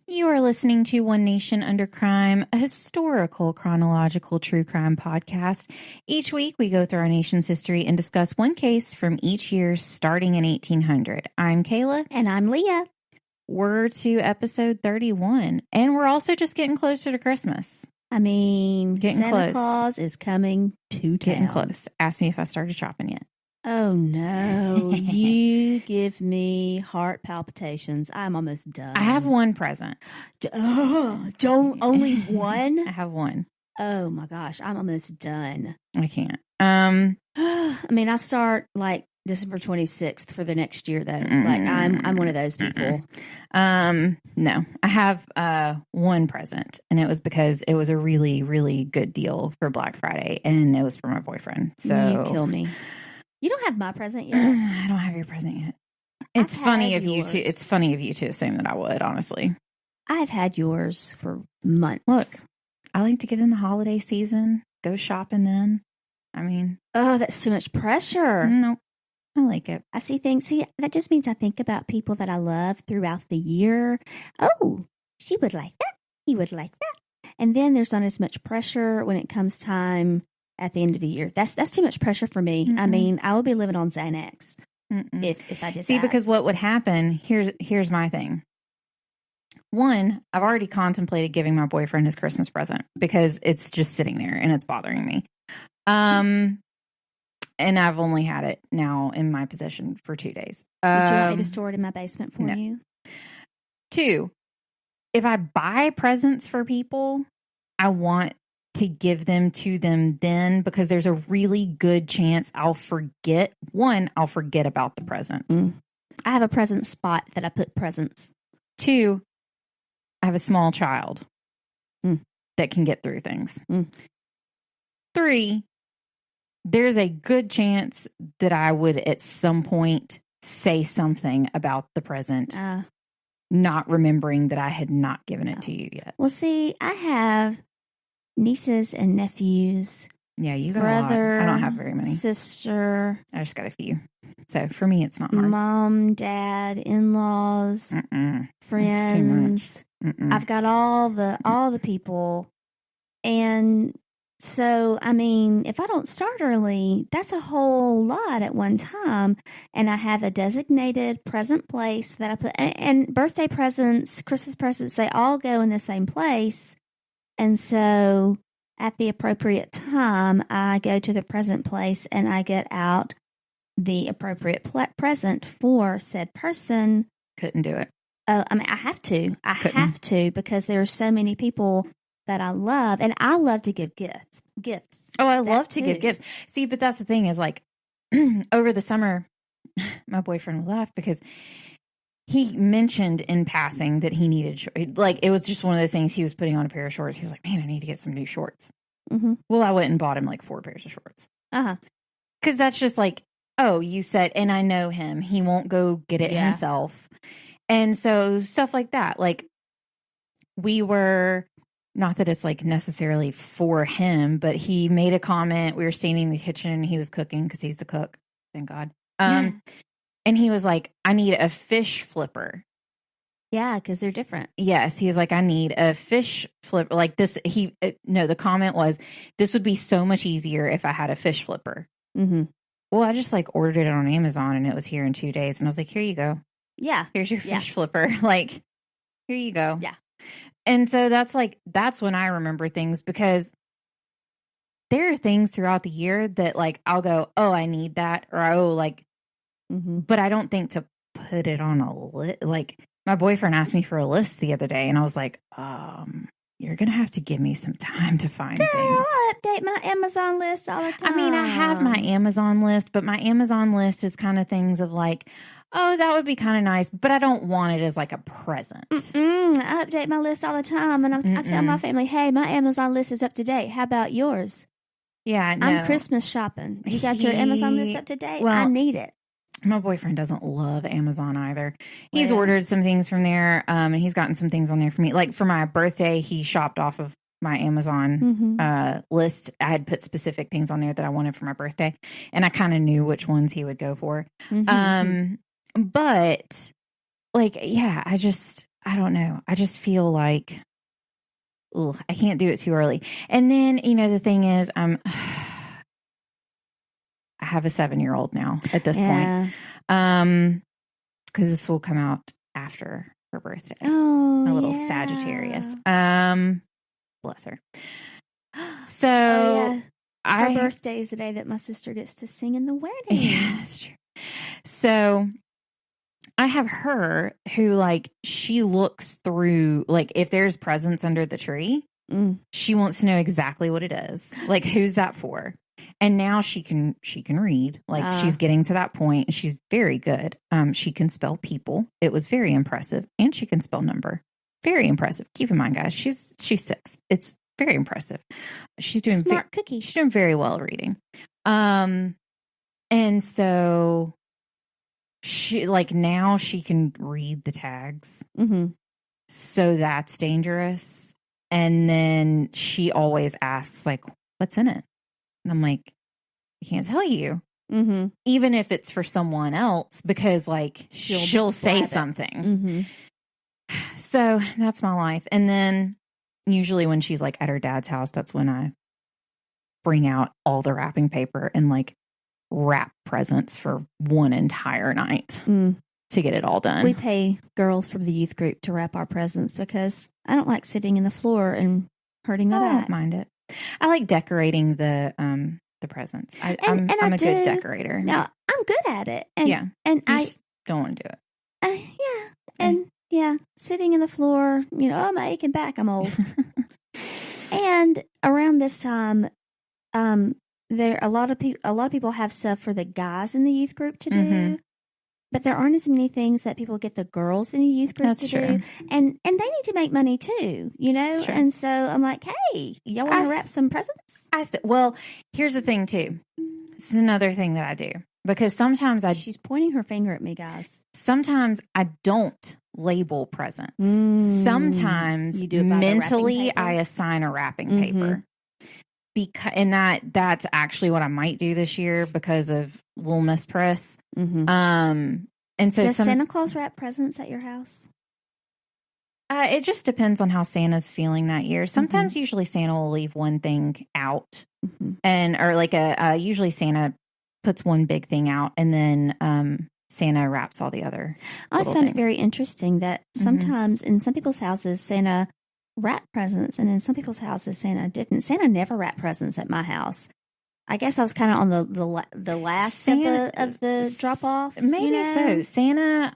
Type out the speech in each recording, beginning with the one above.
You are listening to One Nation Under Crime, a historical, chronological true crime podcast. Each week, we go through our nation's history and discuss one case from each year starting in 1800. I'm Kayla. And I'm Leah. We're to episode 31, and we're also just getting closer to Christmas. I mean, getting Santa close. Claus is coming to town. Getting close. Ask me if I started shopping yet. Oh, no. You give me heart palpitations. I'm almost done. I have one present. Only one? I have one. Oh, my gosh. I'm almost done. I can't. I mean, I start like December 26th for the next year, though. Like, I'm one of those people. No, I have one present, and it was because it was a really, really good deal for Black Friday, and it was for my boyfriend. So you kill me. You don't have my present yet. I don't have your present yet. It's funny of you to. It's funny of you to assume that I would. Honestly, I've had yours for months. Look, I like to get in the holiday season, go shopping. Then, I mean, oh, that's too much pressure. No, I like it. I see things. See, that just means I think about people that I love throughout the year. Oh, she would like that. He would like that. And then there's not as much pressure when it comes time at the end of the year. That's too much pressure for me. I mean, I would be living on Xanax if I did See, that. because what would happen, here's my thing. One, I've already contemplated giving my boyfriend his Christmas present because it's just sitting there and it's bothering me. And I've only had it now in my possession for 2 days. Would you want me to store it in my basement for you? 2, if I buy presents for people, I want to give them to them then, because there's a really good chance I'll forget. One, I'll forget about the present. I have a present spot that I put presents. 2, I have a small child that can get through things. 3, there's a good chance that I would at some point say something about the present, not remembering that I had not given it to you yet. Well, see, I have nieces and nephews. Yeah, you got brother, a lot. I don't have very many. Sister. I just got a few. So for me, it's not hard. Mom, dad, in-laws, friends. I've got all the people. And so, I mean, if I don't start early, that's a whole lot at one time. And I have a designated present place that I put, and birthday presents, Christmas presents, they all go in the same place. And so at the appropriate time, I go to the present place and I get out the appropriate present for said person. Couldn't do it. Oh, I mean, I have to. I have to, because there are so many people that I love, and I love to give gifts. Oh, I love to give gifts. See, but that's the thing is, like, over the summer, my boyfriend would laugh because he mentioned in passing that he needed, like, it was just one of those things. He was putting on a pair of shorts. He's like, man, I need to get some new shorts. Well, I went and bought him like 4 pairs of shorts. Because that's just like, oh, you said, and I know him. He won't go get it himself. And so stuff like that. Like, we were, not that it's like necessarily for him, but he made a comment. We were standing in the kitchen and he was cooking because he's the cook. Thank God. And he was like, I need a fish flipper. Yeah, because they're different. Yes. He was like, I need a fish flipper. Like this, the comment was, this would be so much easier if I had a fish flipper. Well, I just like ordered it on Amazon and it was here in 2 days. And I was like, here you go. Yeah. Here's your fish flipper. Like, here you go. Yeah. And so that's when I remember things, because there are things throughout the year that like, I'll go, oh, I need that. Or, but I don't think to put it on a list. Like, my boyfriend asked me for a list the other day and I was like, you're going to have to give me some time to find things. I update my Amazon list all the time. I mean, I have my Amazon list, but my Amazon list is kind of things of like, oh, that would be kind of nice, but I don't want it as like a present. I update my list all the time, and I tell my family, hey, my Amazon list is up to date. How about yours? Yeah, no. I'm Christmas shopping. You got your Amazon list up to date? Well, I need it. My boyfriend doesn't love Amazon either. He's ordered some things from there, and he's gotten some things on there for me. Like for my birthday, he shopped off of my Amazon list. I had put specific things on there that I wanted for my birthday, and I kind of knew which ones he would go for. But like, yeah, I just, I don't know. I just feel like, I can't do it too early. And then, the thing is, I have a 7-year-old now at this point. Because this will come out after her birthday. Oh, a little Sagittarius. Bless her. So her birthday is the day that my sister gets to sing in the wedding. Yeah, that's true. So I have her who, like, she looks through, like, if there's presents under the tree, she wants to know exactly what it is. Like, who's that for? And now she can read. Like, she's getting to that point. She's very good. She can spell people. It was very impressive. And she can spell number. Very impressive. Keep in mind, guys, she's 6. It's very impressive. She's doing smart cookie. She's doing very well reading. And so she, like, now she can read the tags. Mm-hmm. So that's dangerous. And then she always asks, like, what's in it? And I'm like, I can't tell you. Mm-hmm. Even if it's for someone else, because, like, she'll say something. Mm-hmm. So that's my life. And then usually when she's, like, at her dad's house, that's when I bring out all the wrapping paper and, like, wrap presents for one entire night to get it all done. We pay girls from the youth group to wrap our presents because I don't like sitting in the floor and hurting my back. I don't mind it. I like decorating the presents. I'm a good decorator. No, I'm good at it. And, and you I just don't want to do it. And sitting in the floor, I'm aching back. I'm old. And around this time, there a lot of people have stuff for the guys in the youth group to do. But there aren't as many things that people get the girls in the youth group to do. And they need to make money too, And so I'm like, hey, y'all want to wrap some presents? Well, here's the thing too. This is another thing that I do. Because sometimes she's pointing her finger at me, guys. Sometimes I don't label presents. Sometimes you do it mentally I assign a wrapping paper. And that's actually what I might do this year because of Little Miss Press. And so does Santa Claus wrap presents at your house? It just depends on how Santa's feeling that year. Sometimes, usually Santa will leave one thing out, or like usually Santa puts one big thing out, and then Santa wraps all the other. I always found it very interesting that sometimes in some people's houses Santa wrapped presents, and in some people's houses Santa didn't. Santa never wrapped presents at my house. I guess I was kind of on the last of the drop offs. Maybe so. Santa,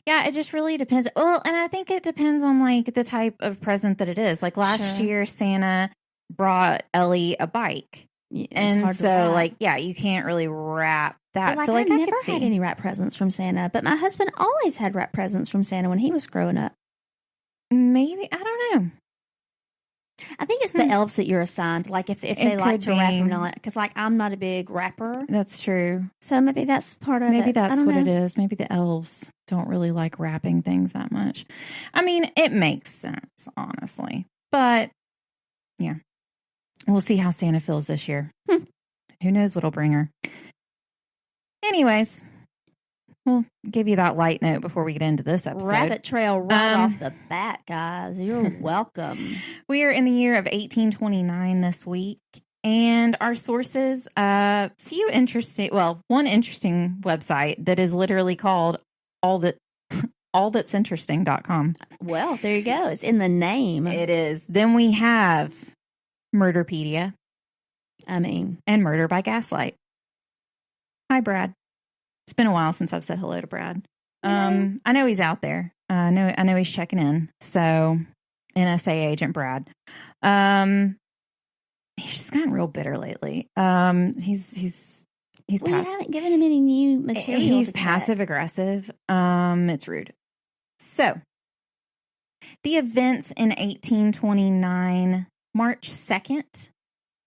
it just really depends. Well, and I think it depends on, like, the type of present that it is. Like last year, Santa brought Ellie a bike. And so, like, you can't really wrap that. But, so, like, I never had any wrap presents from Santa, but my husband always had wrap presents from Santa when he was growing up. Maybe, I don't know. I think it's the elves that you're assigned. Like if they like to wrap or not, because like I'm not a big rapper. That's true. So maybe that's part of it. Maybe that's what it is. Maybe the elves don't really like wrapping things that much. I mean, it makes sense, honestly. But yeah, we'll see how Santa feels this year. Who knows what'll bring her? Anyways, we'll give you that light note before we get into this episode. Rabbit trail right off the bat, guys. You're welcome. We are in the year of 1829 this week, and our sources, one interesting website that is literally called allthat'sinteresting.com. Well, there you go. It's in the name. It is. Then we have Murderpedia. And Murder by Gaslight. Hi, Brad. It's been a while since I've said hello to Brad. I know he's out there. I know he's checking in. So, NSA agent Brad. He's just gotten real bitter lately. We haven't given him any new material. He's passive aggressive. It's rude. So, the events in 1829, March 2nd.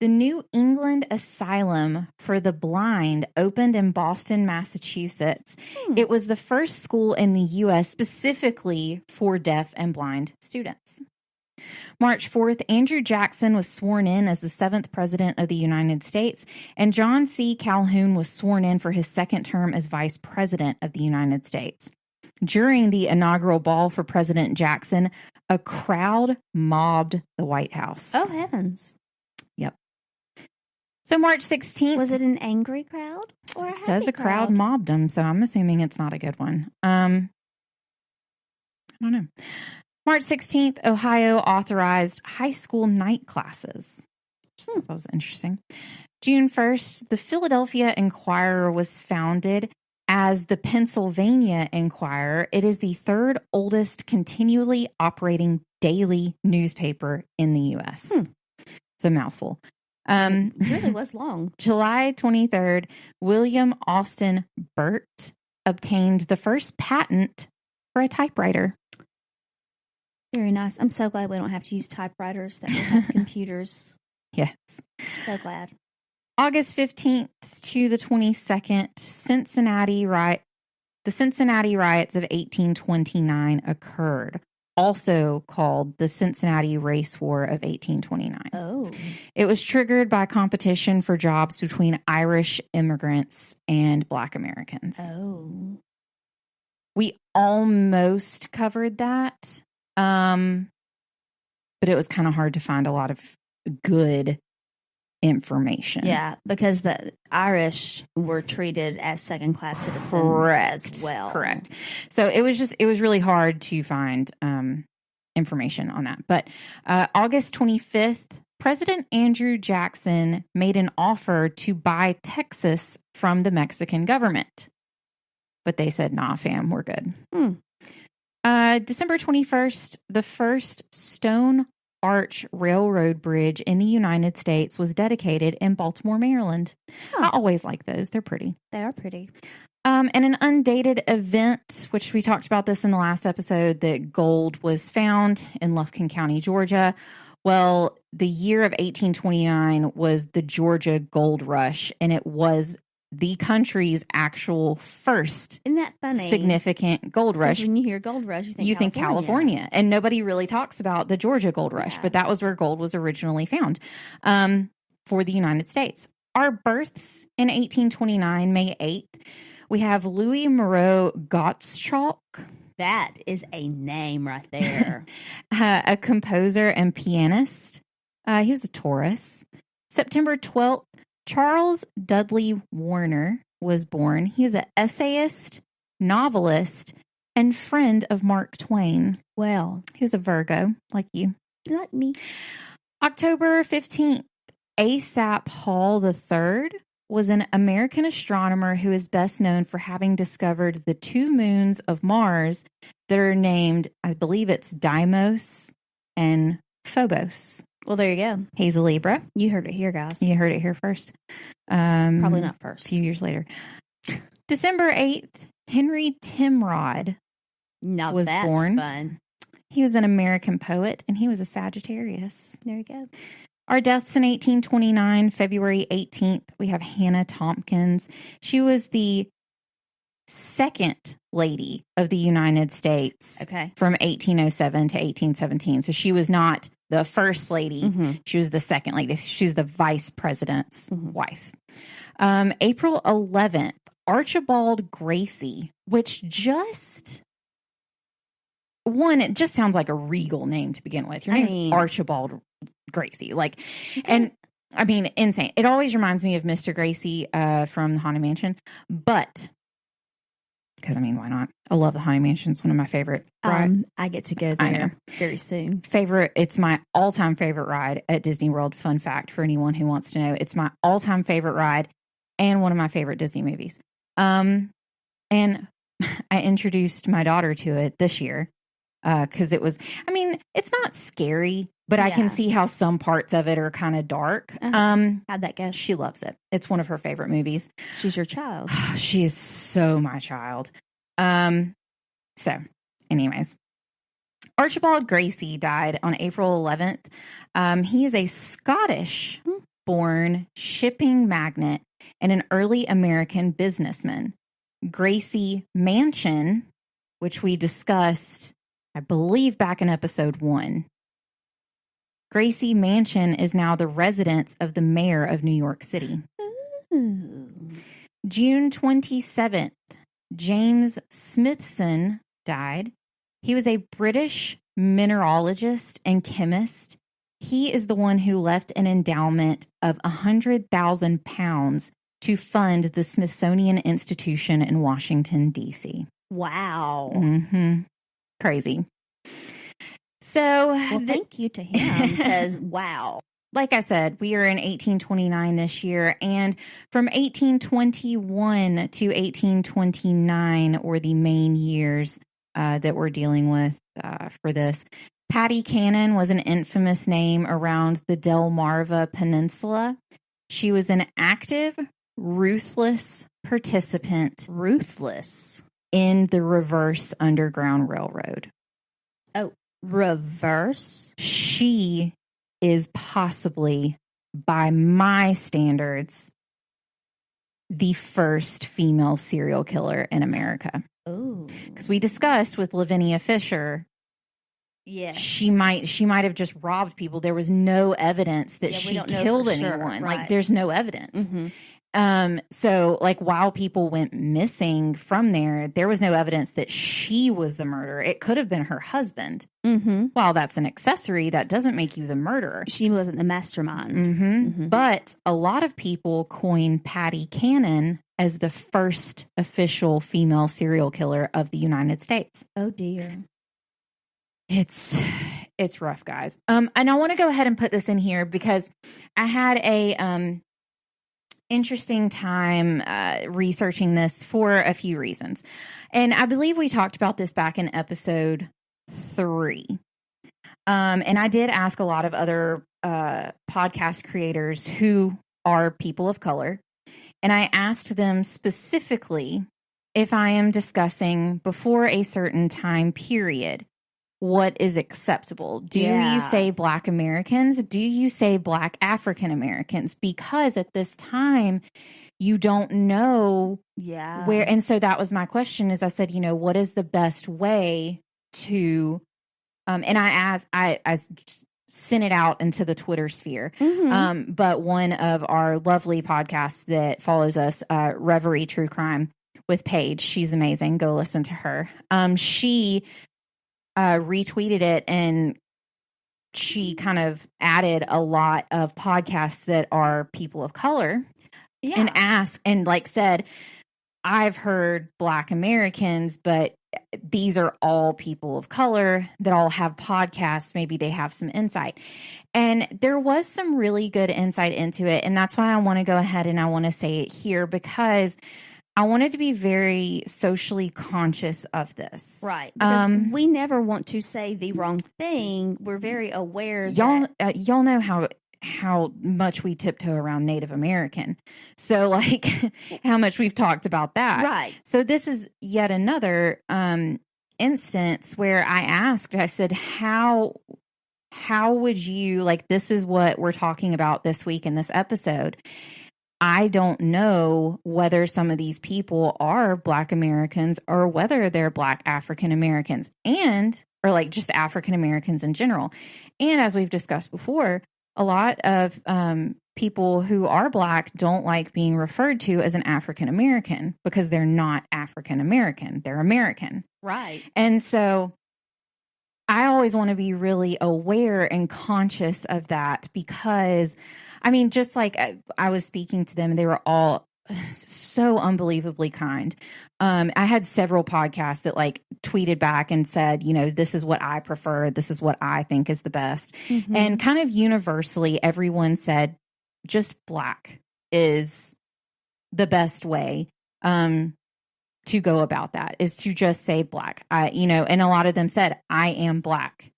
The New England Asylum for the Blind opened in Boston, Massachusetts. It was the first school in the U.S. specifically for deaf and blind students. March 4th, Andrew Jackson was sworn in as the 7th President of the United States, and John C. Calhoun was sworn in for his second term as Vice President of the United States. During the inaugural ball for President Jackson, a crowd mobbed the White House. Oh, heavens. Yep. So March 16th. Was it an angry crowd? Or It says a crowd mobbed them, so I'm assuming it's not a good one. I don't know. March 16th, Ohio authorized high school night classes. That was interesting. June 1st, the Philadelphia Inquirer was founded as the Pennsylvania Inquirer. It is the third oldest continually operating daily newspaper in the U.S. It's a mouthful. It really was long. July 23rd, William Austin Burt obtained the first patent for a typewriter. Very nice. I'm so glad we don't have to use typewriters, that we have computers. Yes. So glad. August 15th to the 22nd, the Cincinnati Riots of 1829 occurred, also called the Cincinnati Race War of 1829. Oh. It was triggered by competition for jobs between Irish immigrants and Black Americans. Oh. We almost covered that, but it was kind of hard to find a lot of good information. Yeah, because the Irish were treated as second-class citizens as well. Correct. So it was really hard to find information on that. But August 25th, President Andrew Jackson made an offer to buy Texas from the Mexican government. But they said, nah, fam, we're good. December 21st, the first stone arch railroad bridge in the United States was dedicated in Baltimore, Maryland. I always like those. They're pretty. They are pretty. And an undated event, which we talked about this in the last episode, that gold was found in Lufkin County, Georgia. Well, the year of 1829 was the Georgia Gold Rush, and it was the country's actual first Isn't that funny? significant gold rush. When you hear gold rush, you think California. And nobody really talks about the Georgia Gold Rush, but that was where gold was originally found for the United States. Our births in 1829, May 8th, we have Louis Moreau Gottschalk. That is a name right there. A composer and pianist. He was a Taurus. September 12th, Charles Dudley Warner was born. He is an essayist, novelist, and friend of Mark Twain. Well, he was a Virgo, like you. Like me. October 15th, Asaph Hall III was an American astronomer who is best known for having discovered the two moons of Mars that are named, I believe it's Deimos and Phobos. Well, there you go. He's a Libra. You heard it here, guys. You heard it here first. Probably not first. A few years later. December 8th, Henry Timrod was born. Fun. He was an American poet, and he was a Sagittarius. There you go. Our deaths in 1829, February 18th, we have Hannah Tompkins. She was the second lady of the United States from 1807 to 1817. So she was not the first lady. Mm-hmm. She was the second lady. She was the vice president's wife. April 11th, Archibald Gracie, which it just sounds like a regal name to begin with. Your name's Archibald Gracie. And I mean, insane. It always reminds me of Mr. Gracie from the Haunted Mansion, but because, I mean, why not? I love the Haunted Mansion. It's one of my favorite rides. I get to go there very soon. It's my all-time favorite ride at Disney World. Fun fact for anyone who wants to know. It's my all-time favorite ride and one of my favorite Disney movies. And I introduced my daughter to it this year because it was, I mean, it's not scary, but I can see how some parts of it are kind of dark. How'd that go? She loves it. It's one of her favorite movies. She's your child. She is so my child. So, anyways, Archibald Gracie died on April 11th. He is a Scottish-born shipping magnate and an early American businessman. Gracie Mansion, which we discussed, I believe, back in episode 1. Gracie Mansion is now the residence of the mayor of New York City. Ooh. June 27th, James Smithson died. He was a British mineralogist and chemist. He is the one who left an endowment of 100,000 pounds to fund the Smithsonian Institution in Washington, D.C. Wow. Mm-hmm. Crazy. So, well, thank you to him, because wow. Like I said, we are in 1829 this year, and from 1821 to 1829 were the main years that we're dealing with for this. Patty Cannon was an infamous name around the Delmarva Peninsula. She was an active, ruthless participant. Ruthless. In the reverse Underground Railroad. Oh, reverse? She is possibly, by my standards, the first female serial killer in America. Oh. Because we discussed with Lavinia Fisher, yes, she might have just robbed people. There was no evidence that she killed anyone. Sure, right. Like, there's no evidence. Mm-hmm. So like, while people went missing from there was no evidence that she was the murderer. It could have been her husband. Mm-hmm. While that's an accessory, that doesn't make you the murderer. She wasn't the mastermind. Mm-hmm. Mm-hmm. But a lot of people coin Patty Cannon as the first official female serial killer of the United States. Oh dear. It's rough, guys. And I want to go ahead and put this in here because I had a interesting time researching this for a few reasons. And I believe we talked about this back in episode 3. And I did ask a lot of other podcast creators who are people of color. And I asked them specifically, if I am discussing before a certain time period, what is acceptable? Do you say Black Americans? Do you say Black African Americans? Because at this time, you don't know where. And so that was my question, is I said, what is the best way to, and I sent it out into the Twitter sphere. Mm-hmm. But one of our lovely podcasts that follows us, Reverie True Crime with Paige, she's amazing. Go listen to her. She retweeted it, and she kind of added a lot of podcasts that are people of color, and asked and said, I've heard Black Americans, but these are all people of color that all have podcasts. Maybe they have some insight. And there was some really good insight into it. And that's why I want to go ahead and I want to say it here, because I wanted to be very socially conscious of this. Right. Because we never want to say the wrong thing. We're very aware that... Y'all know how much we tiptoe around Native American. So, how much we've talked about that. Right. So this is yet another instance where I said, how would you, this is what we're talking about this week in this episode. I don't know whether some of these people are Black Americans or whether they're Black African Americans or just African Americans in general. And as we've discussed before, a lot of people who are Black don't like being referred to as an African American because they're not African American. They're American. Right. And so I always want to be really aware and conscious of that, because just like I was speaking to them, they were all so unbelievably kind. I had several podcasts that tweeted back and said, this is what I prefer. This is what I think is the best. Mm-hmm. And kind of universally, everyone said just Black is the best way to go about that, is to just say Black. And a lot of them said, I am Black.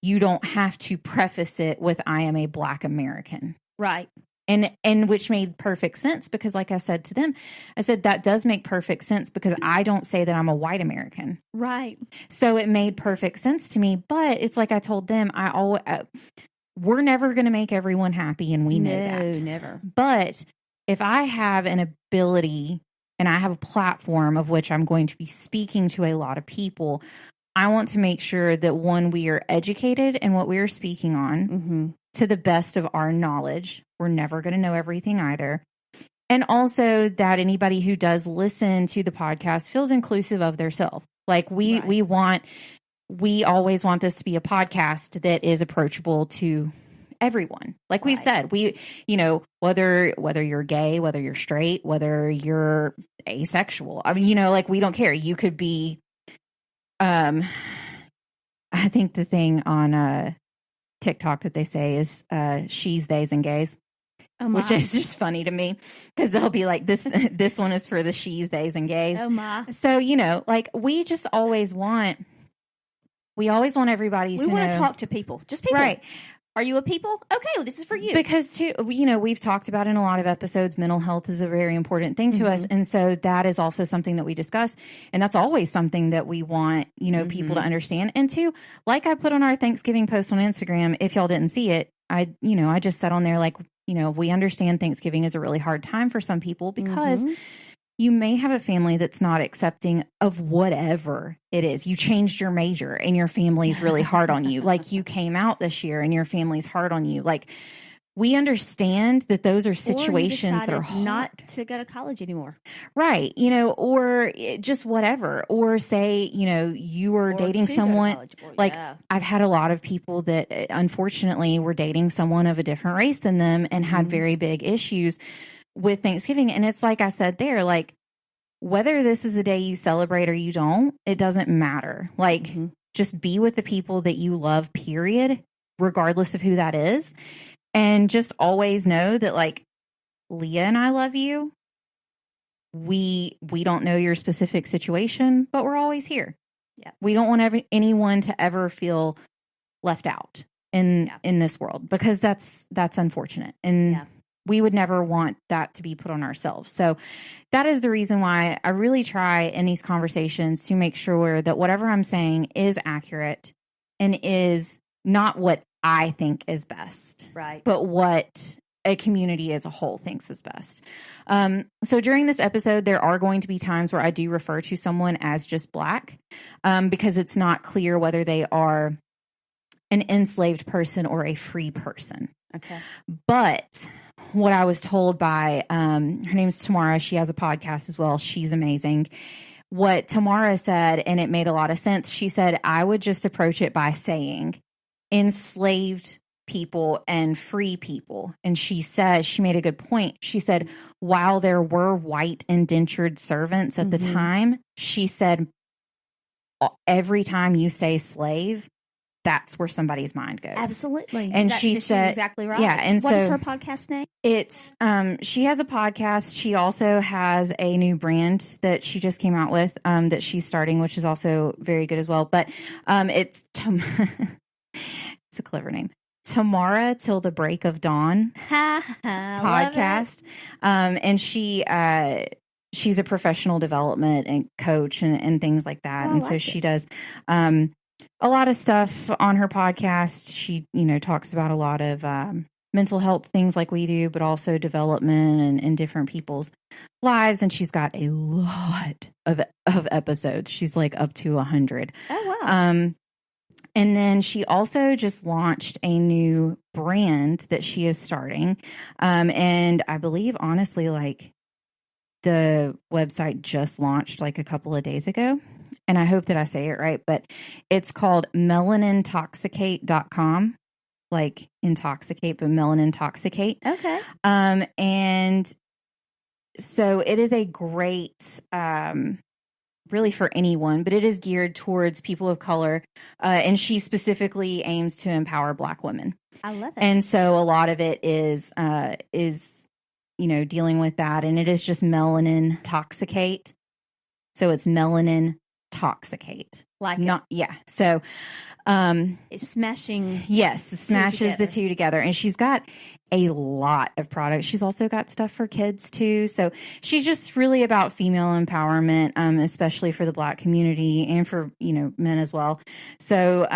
You don't have to preface it with I am a Black American. Right. And which made perfect sense, because like I said to them, I said, that does make perfect sense, because I don't say that I'm a white American. Right. So it made perfect sense to me. But it's like I told them, we're never going to make everyone happy, and we know that. No, never. But if I have an ability and I have a platform of which I'm going to be speaking to a lot of people, I want to make sure that, one, we are educated in what we are speaking on. Mm-hmm. To the best of our knowledge. We're never going to know everything either. And also that anybody who does listen to the podcast feels inclusive of theirself. Like we always want this to be a podcast that is approachable to everyone. Like we've said, whether you're gay, whether you're straight, whether you're asexual, I mean, like we don't care. You could be, I think the thing on TikTok that they say is she's, theys, and gays. Oh, which is just funny to me because they'll be like, this one is for the she's, theys, and gays. Oh my. So, like we just always want everybody to know. We want to talk to people. Just people. Right. Are you a people? Okay, well, this is for you. Because, too, we've talked about in a lot of episodes, mental health is a very important thing to us. And so that is also something that we discuss. And that's always something that we want, people to understand. And too, like I put on our Thanksgiving post on Instagram, if y'all didn't see it, I just said on there, like, we understand Thanksgiving is a really hard time for some people because you may have a family that's not accepting of whatever it is. You changed your major and your family's really hard on you. Like you came out this year and your family's hard on you. Like we understand that those are situations that are hard. Not to go to college anymore. Right. Or just whatever. Or say, you were dating someone I've had a lot of people that unfortunately were dating someone of a different race than them and had very big issues with Thanksgiving. And it's like I said there, like whether this is a day you celebrate or you don't, it doesn't matter. Like just be with the people that you love, period, regardless of who that is. And just always know that like Leah and I love you. We don't know your specific situation, but we're always here. Yeah. We don't want anyone to ever feel left out in this world because that's unfortunate. And we would never want that to be put on ourselves. So that is the reason why I really try in these conversations to make sure that whatever I'm saying is accurate and is not what I think is best, right? But what a community as a whole thinks is best. So during this episode, there are going to be times where I do refer to someone as just Black because it's not clear whether they are an enslaved person or a free person. Okay. But what I was told by, her name's Tamara. She has a podcast as well. She's amazing. What Tamara said, and it made a lot of sense. She said, I would just approach it by saying enslaved people and free people. And she said, she made a good point. She said, while there were white indentured servants at the time, she said, every time you say slave, that's where somebody's mind goes. Absolutely. And she's exactly right. Yeah. And what is her podcast name? It's, she has a podcast. She also has a new brand that she just came out with, that she's starting, which is also very good as well. But, it's, it's a clever name. Tamara Till the Break of Dawn podcast. And she's a professional development and coach and things like that. Oh, and so she does, a lot of stuff on her podcast. She, talks about a lot of mental health things like we do, but also development and different people's lives. And she's got a lot of episodes. She's like up to 100. Oh, wow. And then she also just launched a new brand that she is starting. And I believe, honestly, like the website just launched like a couple of days ago. And I hope that I say it right, but it's called melanintoxicate.com, like intoxicate, but melanintoxicate. Okay. And so it is a great, really for anyone, but it is geared towards people of color. And she specifically aims to empower Black women. I love it. And so a lot of it is, dealing with that. And it is just melanin toxicate. So it's melanin toxicate. Like not, yeah. So, it's smashing. Yes. It smashes the two together. And she's got a lot of products. She's also got stuff for kids too. So she's just really about female empowerment, especially for the Black community and for, men as well. So,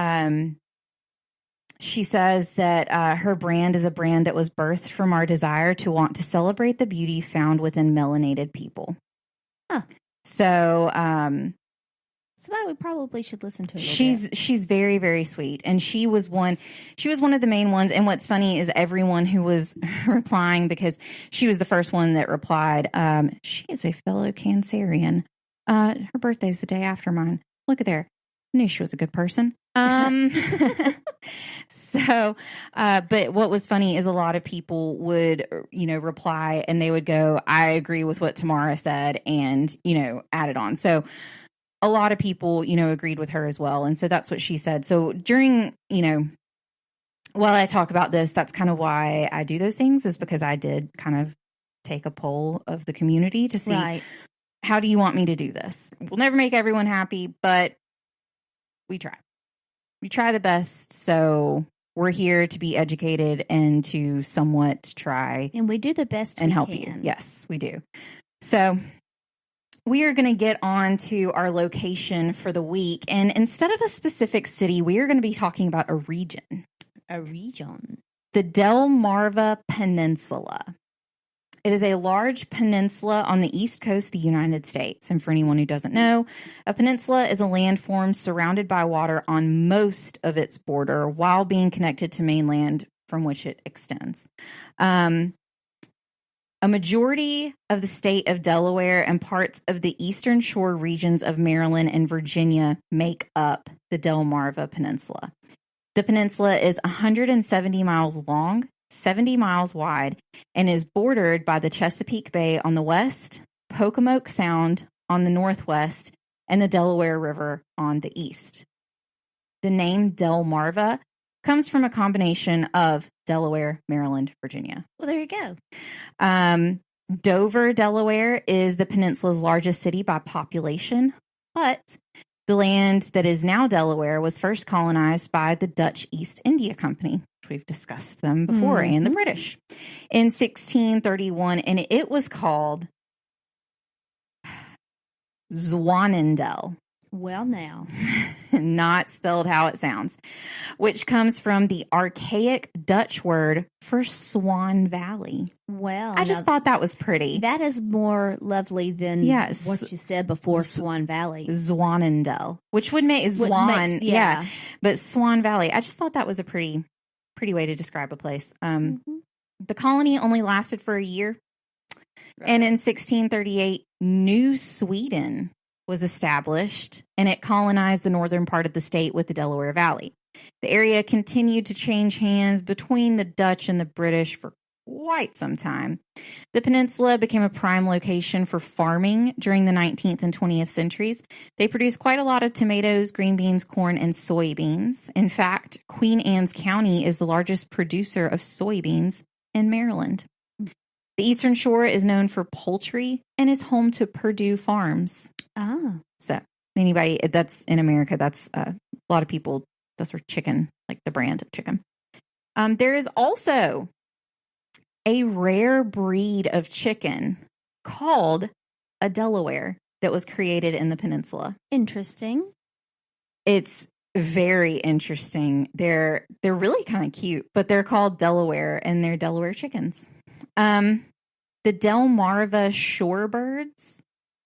she says that her brand is a brand that was birthed from our desire to want to celebrate the beauty found within melanated people. Huh. So, somebody we probably should listen to. She's very, very sweet. And she was one of the main ones. And what's funny is everyone who was replying, because she was the first one that replied, she is a fellow Cancerian. Her birthday's the day after mine. look at there. Knew she was a good person. So, but what was funny is a lot of people would, reply and they would go, I agree with what Tamara said and, add it on. So a lot of people, agreed with her as well. And so that's what she said. So during, while I talk about this, that's kind of why I do those things, is because I did kind of take a poll of the community to see, how do you want me to do this? We'll never make everyone happy, but we try. We try the best. So we're here to be educated and to somewhat try. And we do the best and we help can. you. Yes, we do. So we are going to get on to our location for the week. And instead of a specific city, we are going to be talking about a region. A region. The Delmarva Peninsula. It is a large peninsula on the east coast of the United States. And for anyone who doesn't know, a peninsula is a landform surrounded by water on most of its border while being connected to mainland from which it extends. A majority of the state of Delaware and parts of the eastern shore regions of Maryland and Virginia make up the Delmarva Peninsula. The peninsula is 170 miles long, 70 miles wide, and is bordered by the Chesapeake Bay on the west, Pocomoke Sound on the northwest, and the Delaware River on the east. The name Delmarva comes from a combination of Delaware, Maryland, Virginia. Well, there you go. Dover, Delaware is the peninsula's largest city by population, but the land that is now Delaware was first colonized by the Dutch East India Company. We've discussed them before, and the British in 1631, and it was called Zwanendel. Well, now, not spelled how it sounds, which comes from the archaic Dutch word for Swan Valley. Well, I just thought that was pretty. That is more lovely than what you said before, Swan Valley. Zwanendel, which would make Swan, but Swan Valley. I just thought that was a pretty way to describe a place. The colony only lasted for a year, and in 1638, New Sweden was established, and it colonized the northern part of the state with the Delaware Valley. The area continued to change hands between the Dutch and the British for quite some time. The peninsula became a prime location for farming during the 19th and 20th centuries. They produced quite a lot of tomatoes, green beans, corn, and soybeans. In fact, Queen Anne's County is the largest producer of soybeans in Maryland. The Eastern Shore is known for poultry and is home to Purdue Farms. So anybody that's in America, that's a lot of people, that's where chicken, like the brand of chicken. There is also a rare breed of chicken called a Delaware that was created in the peninsula. Interesting. It's very interesting. They're really kind of cute, but they're called Delaware, and they're Delaware chickens. The Delmarva Shorebirds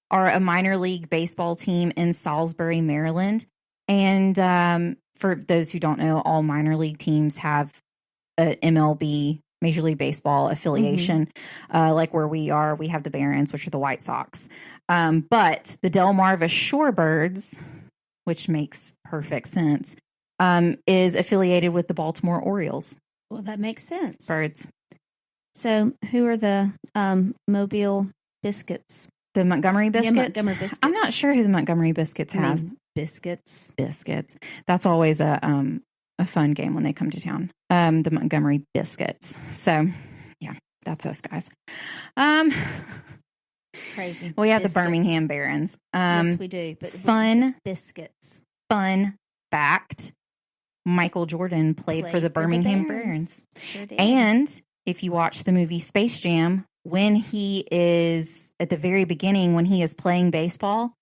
are a minor league baseball team in Salisbury, Maryland. And for those who don't know, all minor league teams have an MLB, Major League Baseball affiliation. Like where we are, we have the Barons, which are the White Sox. But the Delmarva Shorebirds, which makes perfect sense, is affiliated with the Baltimore Orioles. Well, that makes sense. Birds. So who are the Mobile Biscuits? The Montgomery Biscuits? Yeah, Montgomery Biscuits. I'm not sure who the Montgomery Biscuits have. Biscuits. That's always a fun game when they come to town. The Montgomery Biscuits. So, yeah, that's us, guys. Crazy. We have the Birmingham Barons. Yes, we do. But fun biscuits. Fun fact: Michael Jordan played for the Birmingham Barons. Sure did. And if you watch the movie Space Jam, when he is at the very beginning, when he is playing baseball,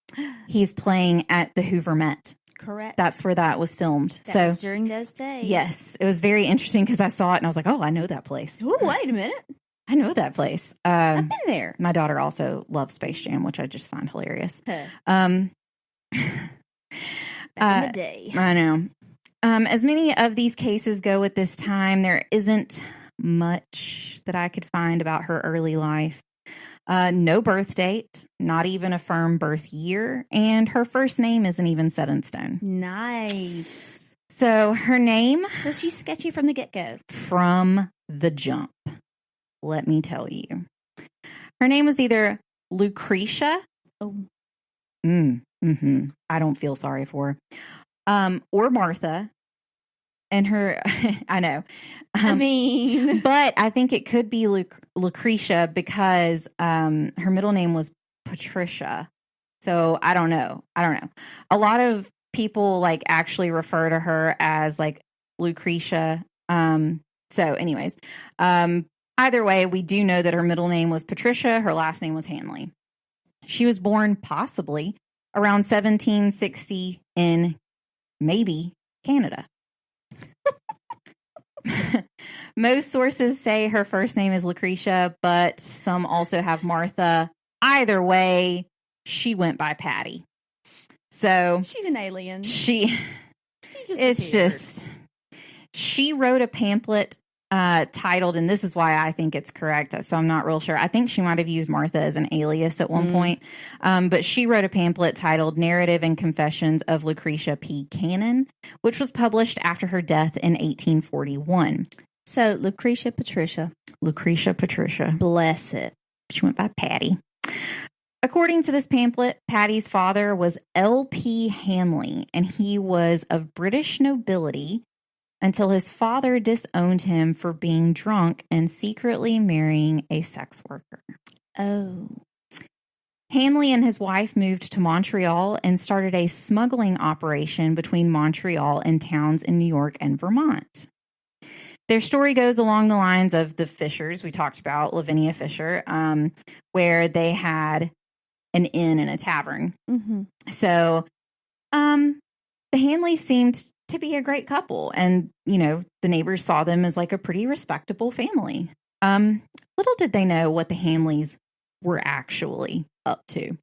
he's playing at the Hoover Met. Correct. That's where that was filmed. That was during those days. Yes. It was very interesting because I saw it and I was like, oh, I know that place. Oh, wait a minute. I know that place. I've been there. My daughter also loves Space Jam, which I just find hilarious. Back in the day. I know. As many of these cases go at this time, there isn't much that I could find about her early life. No birth date, not even a firm birth year, and her first name isn't even set in stone. Nice. So her name... So she's sketchy from the get-go. From the jump, let me tell you. Her name was either Lucretia. Oh. I don't feel sorry for her. Or Martha. And her, I know. But I think it could be Lucretia because her middle name was Patricia. So I don't know. A lot of people like actually refer to her as like Lucretia. So anyways, either way, we do know that her middle name was Patricia. Her last name was Hanley. She was born possibly around 1760 in maybe Canada. Most sources say her first name is Lucretia, but some also have Martha. Either way, she went by Patty. So she's an alien. She wrote a pamphlet titled, and this is why I think it's correct, so I'm not real sure. I think she might have used Martha as an alias at one point. But she wrote a pamphlet titled Narrative and Confessions of Lucretia P. Cannon, which was published after her death in 1841. So Lucretia Patricia. Bless it. She went by Patty. According to this pamphlet, Patty's father was L.P. Hanley, and he was of British nobility until his father disowned him for being drunk and secretly marrying a sex worker. Oh. Hanley and his wife moved to Montreal and started a smuggling operation between Montreal and towns in New York and Vermont. Their story goes along the lines of the Fishers we talked about, Lavinia Fisher, where they had an inn and a tavern. Mm-hmm. So the Hanleys seemed to be a great couple, and the neighbors saw them as like a pretty respectable family. Little did they know what the Hanleys were actually up to.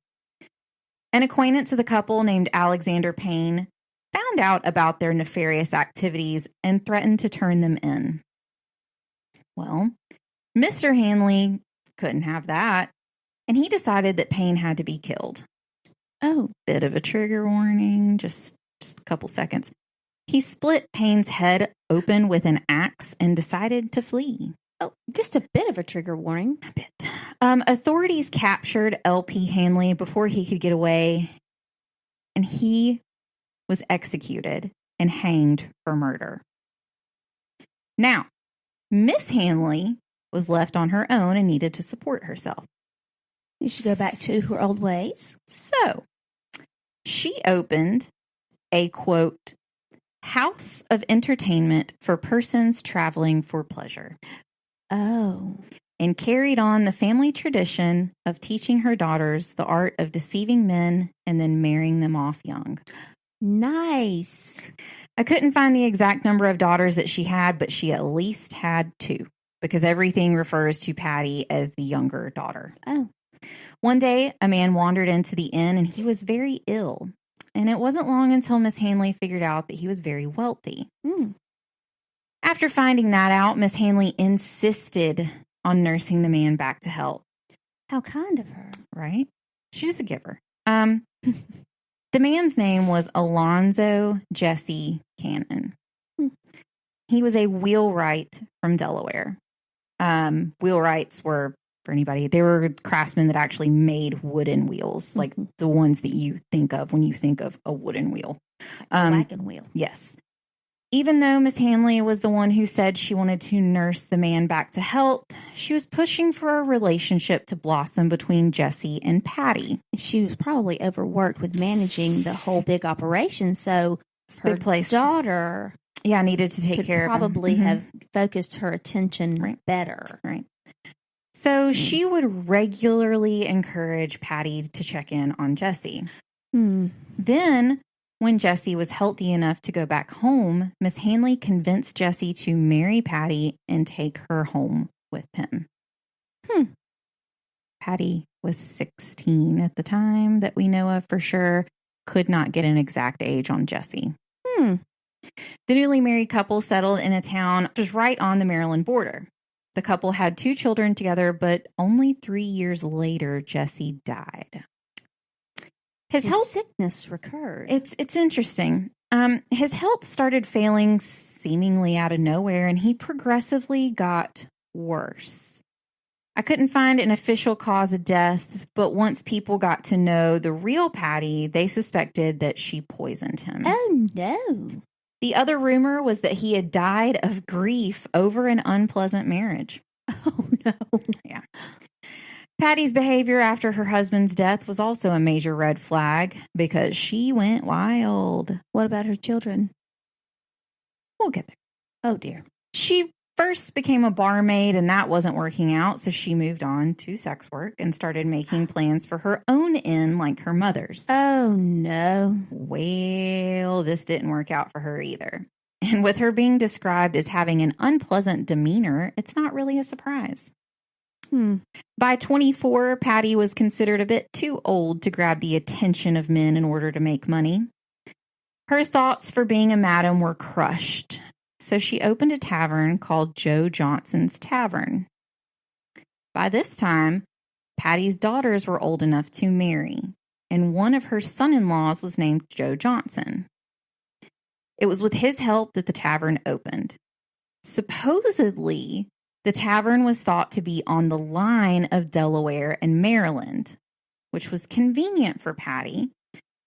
An acquaintance of the couple named Alexander Payne found out about their nefarious activities and threatened to turn them in. Well, Mr. Hanley couldn't have that, and he decided that Payne had to be killed. Oh, bit of a trigger warning, just a couple seconds. He split Payne's head open with an axe and decided to flee. Oh, just a bit of a trigger warning. A bit. Authorities captured L.P. Hanley before he could get away, and he was executed and hanged for murder. Now, Miss Hanley was left on her own and needed to support herself. You should go back to her old ways. So, she opened a, quote, house of entertainment for persons traveling for pleasure. Oh. And carried on the family tradition of teaching her daughters the art of deceiving men and then marrying them off young. Nice. I couldn't find the exact number of daughters that she had, but she at least had 2, because everything refers to Patty as the younger daughter. Oh. One day, a man wandered into the inn, and he was very ill. And it wasn't long until Miss Hanley figured out that he was very wealthy. After finding that out, Miss Hanley insisted on nursing the man back to health. How kind of her. Right? She's a giver. The man's name was Alonzo Jesse Cannon. He was a wheelwright from Delaware. Wheelwrights were, for anybody, they were craftsmen that actually made wooden wheels, like the ones that you think of when you think of a wooden wheel. A wagon wheel. Yes. Even though Miss Hanley was the one who said she wanted to nurse the man back to health, she was pushing for a relationship to blossom between Jesse and Patty. She was probably overworked with managing the whole big operation, so her daughter needed to take care of him. Probably have focused her attention better. Right. So she would regularly encourage Patty to check in on Jesse. Then, when Jesse was healthy enough to go back home, Miss Hanley convinced Jesse to marry Patty and take her home with him. Patty was 16 at the time that we know of for sure. Could not get an exact age on Jesse. The newly married couple settled in a town which was right on the Maryland border. The couple had 2 children together, but only 3 years later, Jesse died. His health sickness recurred. It's interesting. His health started failing seemingly out of nowhere, and he progressively got worse. I couldn't find an official cause of death, but once people got to know the real Patty, they suspected that she poisoned him. Oh, no. The other rumor was that he had died of grief over an unpleasant marriage. Oh, no. Yeah. Patty's behavior after her husband's death was also a major red flag because she went wild. What about her children? We'll get there. Oh, dear. She first became a barmaid, and that wasn't working out, so she moved on to sex work and started making plans for her own inn like her mother's. Oh, no. Well, this didn't work out for her either. And with her being described as having an unpleasant demeanor, it's not really a surprise. By 24, Patty was considered a bit too old to grab the attention of men in order to make money. Her thoughts for being a madam were crushed, so she opened a tavern called Joe Johnson's Tavern. By this time, Patty's daughters were old enough to marry, and one of her son-in-laws was named Joe Johnson. It was with his help that the tavern opened. Supposedly, the tavern was thought to be on the line of Delaware and Maryland, which was convenient for Patty,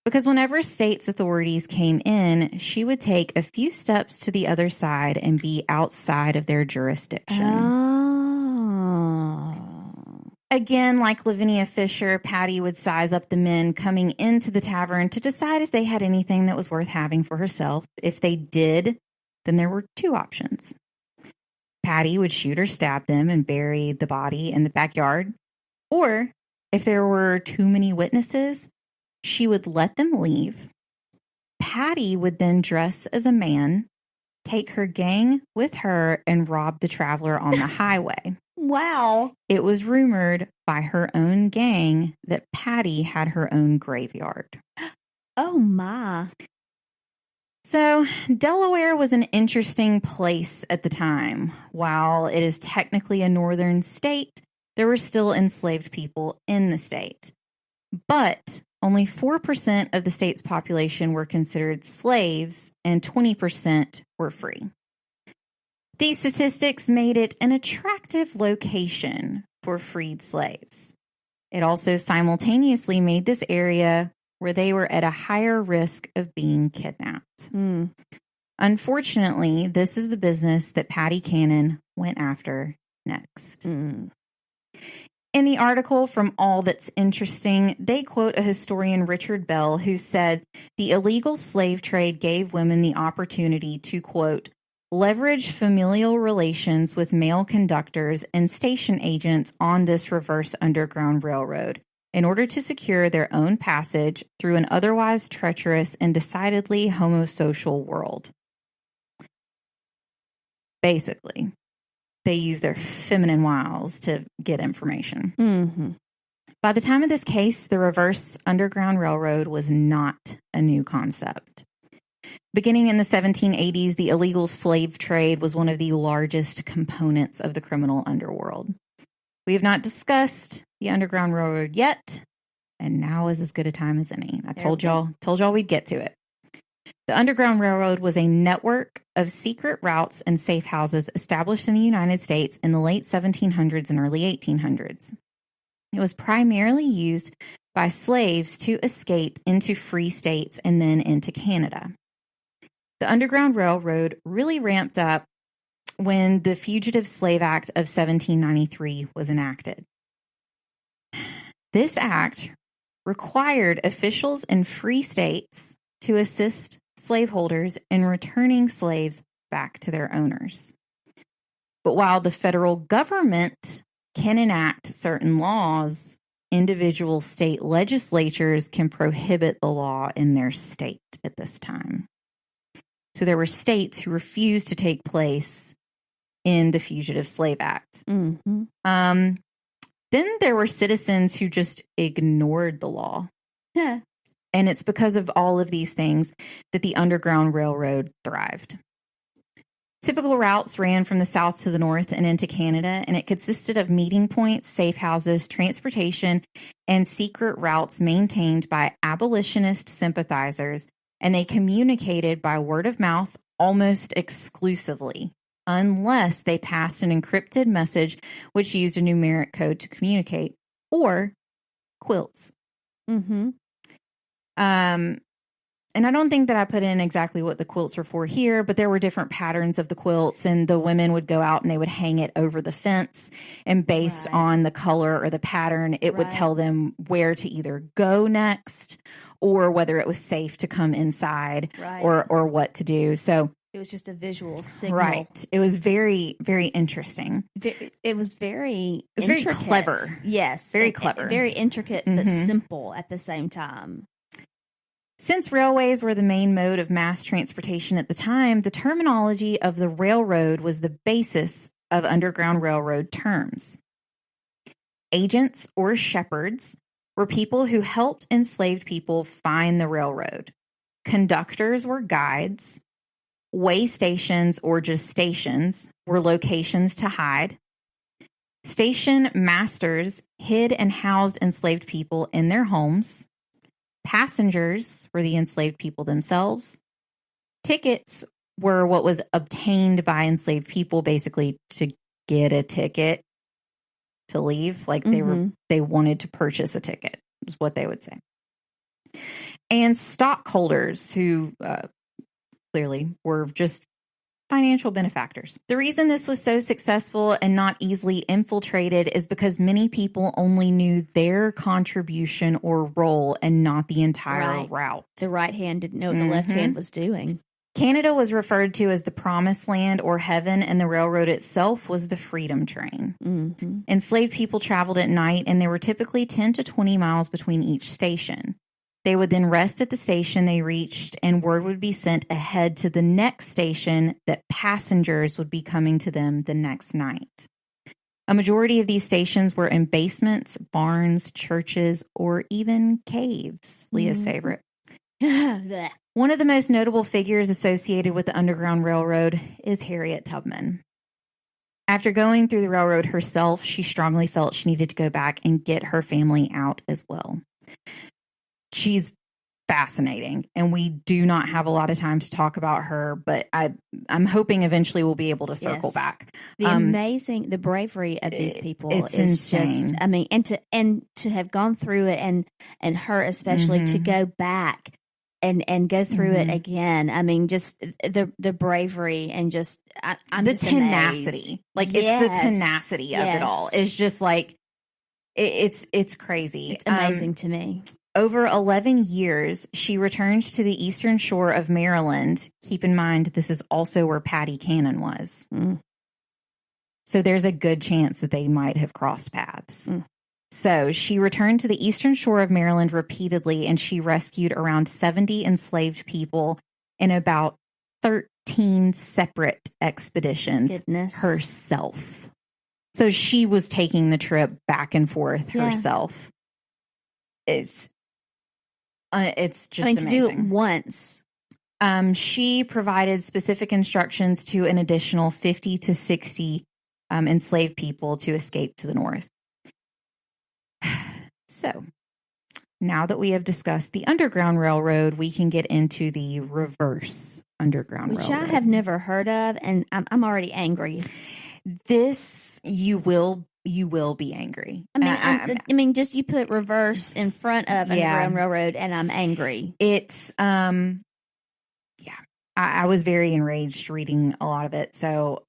because whenever state's authorities came in, she would take a few steps to the other side and be outside of their jurisdiction. Oh. Again, like Lavinia Fisher, Patty would size up the men coming into the tavern to decide if they had anything that was worth having for herself. If they did, then there were 2 options. Patty would shoot or stab them and bury the body in the backyard. Or, if there were too many witnesses, she would let them leave. Patty would then dress as a man, take her gang with her, and rob the traveler on the highway. Wow. It was rumored by her own gang that Patty had her own graveyard. Oh, my. So, Delaware was an interesting place at the time. While it is technically a northern state, there were still enslaved people in the state. But only 4% of the state's population were considered slaves, and 20% were free. These statistics made it an attractive location for freed slaves. It also simultaneously made this area where they were at a higher risk of being kidnapped. Unfortunately, this is the business that Patty Cannon went after next. In the article from All That's Interesting, they quote a historian, Richard Bell, who said the illegal slave trade gave women the opportunity to, quote, leverage familial relations with male conductors and station agents on this reverse underground railroad in order to secure their own passage through an otherwise treacherous and decidedly homosocial world. Basically, they use their feminine wiles to get information. By the time of this case, the reverse underground railroad was not a new concept. Beginning in the 1780s, the illegal slave trade was one of the largest components of the criminal underworld. We have not discussed the Underground Railroad yet, and now is as good a time as any. I told y'all we'd get to it. The Underground Railroad was a network of secret routes and safe houses established in the United States in the late 1700s and early 1800s. It was primarily used by slaves to escape into free states and then into Canada. The Underground Railroad really ramped up when the Fugitive Slave Act of 1793 was enacted. This act required officials in free states to assist slaveholders in returning slaves back to their owners. But while the federal government can enact certain laws, individual state legislatures can prohibit the law in their state at this time. So there were states who refused to take place in the Fugitive Slave Act. Then there were citizens who just ignored the law. And it's because of all of these things that the Underground Railroad thrived. Typical routes ran from the south to the north and into Canada, and it consisted of meeting points, safe houses, transportation, and secret routes maintained by abolitionist sympathizers, and they communicated by word of mouth almost exclusively, unless they passed an encrypted message which used a numeric code to communicate, or quilts. Mm-hmm. And I don't think that I put in exactly what the quilts were for here, but there were different patterns of the quilts, and the women would go out and they would hang it over the fence, and based on the color or the pattern, it would tell them where to either go next or whether it was safe to come inside or what to do. So it was just a visual signal. Right. It was very, very interesting. It was very clever. Yes. Very clever. Very intricate, but simple at the same time. Since railways were the main mode of mass transportation at the time, the terminology of the railroad was the basis of Underground Railroad terms. Agents or shepherds were people who helped enslaved people find the railroad. Conductors were guides. Way stations, or just stations, were locations to hide. Station masters hid and housed enslaved people in their homes. Passengers were the enslaved people themselves. Tickets were what was obtained by enslaved people, basically to get a ticket to leave. Like they wanted to purchase a ticket, is what they would say. And stockholders who clearly were just financial benefactors. The reason this was so successful and not easily infiltrated is because many people only knew their contribution or role and not the entire route. The right hand didn't know what the left hand was doing. Canada was referred to as the Promised Land or Heaven, and the railroad itself was the Freedom Train. Enslaved people traveled at night, and there were typically 10 to 20 miles between each station. They would then rest at the station they reached, and word would be sent ahead to the next station that passengers would be coming to them the next night. A majority of these stations were in basements, barns, churches, or even caves, Leah's favorite. One of the most notable figures associated with the Underground Railroad is Harriet Tubman. After going through the railroad herself, she strongly felt she needed to go back and get her family out as well. She's fascinating, and we do not have a lot of time to talk about her, but I'm hoping eventually we'll be able to circle back. The bravery of these people is insane. Just, I mean, and to have gone through it, and her especially to go back and go through it again. I mean, just the bravery and just I'm the just tenacity. Amazed. Like it's the tenacity of it all. It's just like it's crazy. It's amazing to me. Over 11 years, she returned to the eastern shore of Maryland. Keep in mind, this is also where Patty Cannon was. So there's a good chance that they might have crossed paths. So she returned to the eastern shore of Maryland repeatedly, and she rescued around 70 enslaved people in about 13 separate expeditions herself. So she was taking the trip back and forth herself. It's just amazing. To do it once. She provided specific instructions to an additional 50 to 60 enslaved people to escape to the north. So, now that we have discussed the Underground Railroad, we can get into the reverse Underground Railroad. Which I have never heard of, and I'm already angry. This, you will be angry. I mean, just you put reverse in front of Underground Railroad, and I'm angry. It's, I was very enraged reading a lot of it. So,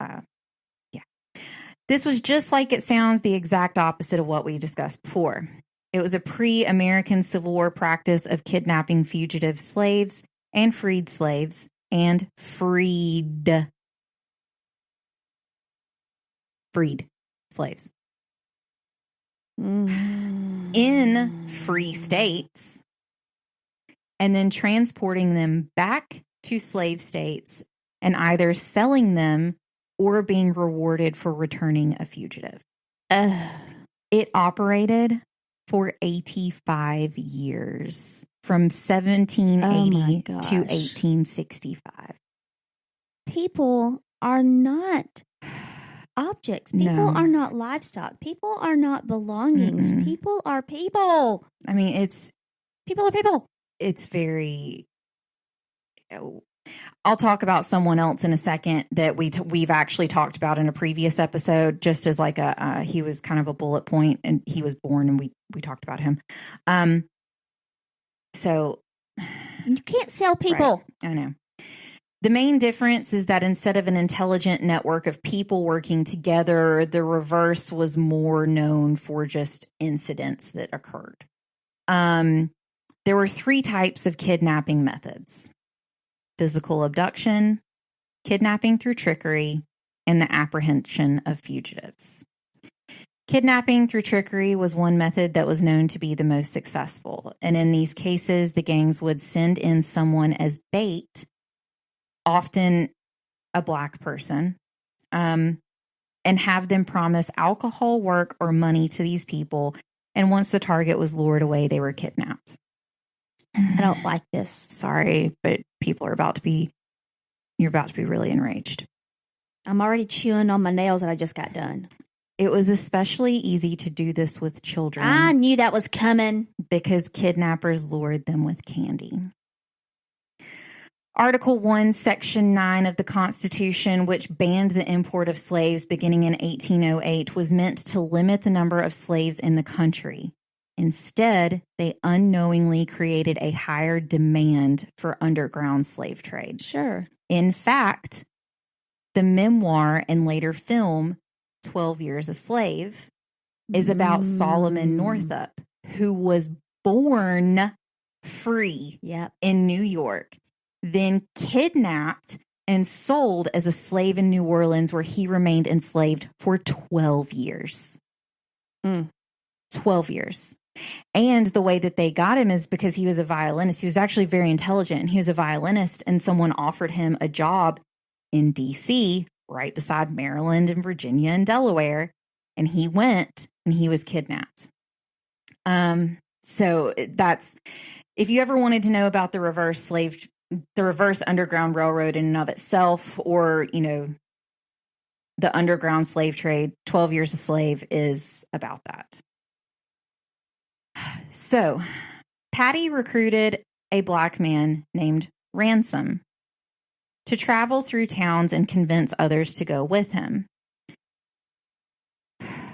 this was just like it sounds, the exact opposite of what we discussed before. It was a pre-American Civil War practice of kidnapping fugitive slaves and freed slaves and freed slaves. In free states, and then transporting them back to slave states and either selling them or being rewarded for returning a fugitive. It operated for 85 years, from 1780 to 1865. People are not objects. People No. are not livestock. People are not belongings. Mm-mm. People are people. I mean, People are people. it's very... I'll talk about someone else in a second that we've actually talked about in a previous episode, just as like he was kind of a bullet point, and he was born, and we talked about him. So You can't sell people. Right, I know. The main difference is that instead of an intelligent network of people working together, the reverse was more known for just incidents that occurred. There were 3 types of kidnapping methods: physical abduction, kidnapping through trickery, and the apprehension of fugitives. Kidnapping through trickery was one method that was known to be the most successful. And in these cases, the gangs would send in someone as bait, often a Black person, and have them promise alcohol, work, or money to these people. And once the target was lured away, they were kidnapped. I don't like this. Sorry, but you're about to be really enraged. I'm already chewing on my nails that I just got done. It was especially easy to do this with children. I knew that was coming. Because kidnappers lured them with candy. Article 1, Section 9 of the Constitution, which banned the import of slaves beginning in 1808, was meant to limit the number of slaves in the country. Instead, they unknowingly created a higher demand for underground slave trade. Sure. In fact, the memoir and later film, 12 Years a Slave, is about Solomon Northup, who was born free in New York, then kidnapped and sold as a slave in New Orleans, where he remained enslaved for 12 years. 12 years. And the way that they got him is because he was a violinist. He was actually very intelligent, and he was a violinist, and someone offered him a job in D.C., right beside Maryland and Virginia and Delaware, and he went, and he was kidnapped. So that's, if you ever wanted to know about the reverse Underground Railroad in and of itself, or, the underground slave trade, 12 Years a Slave is about that. So, Patty recruited a Black man named Ransom to travel through towns and convince others to go with him.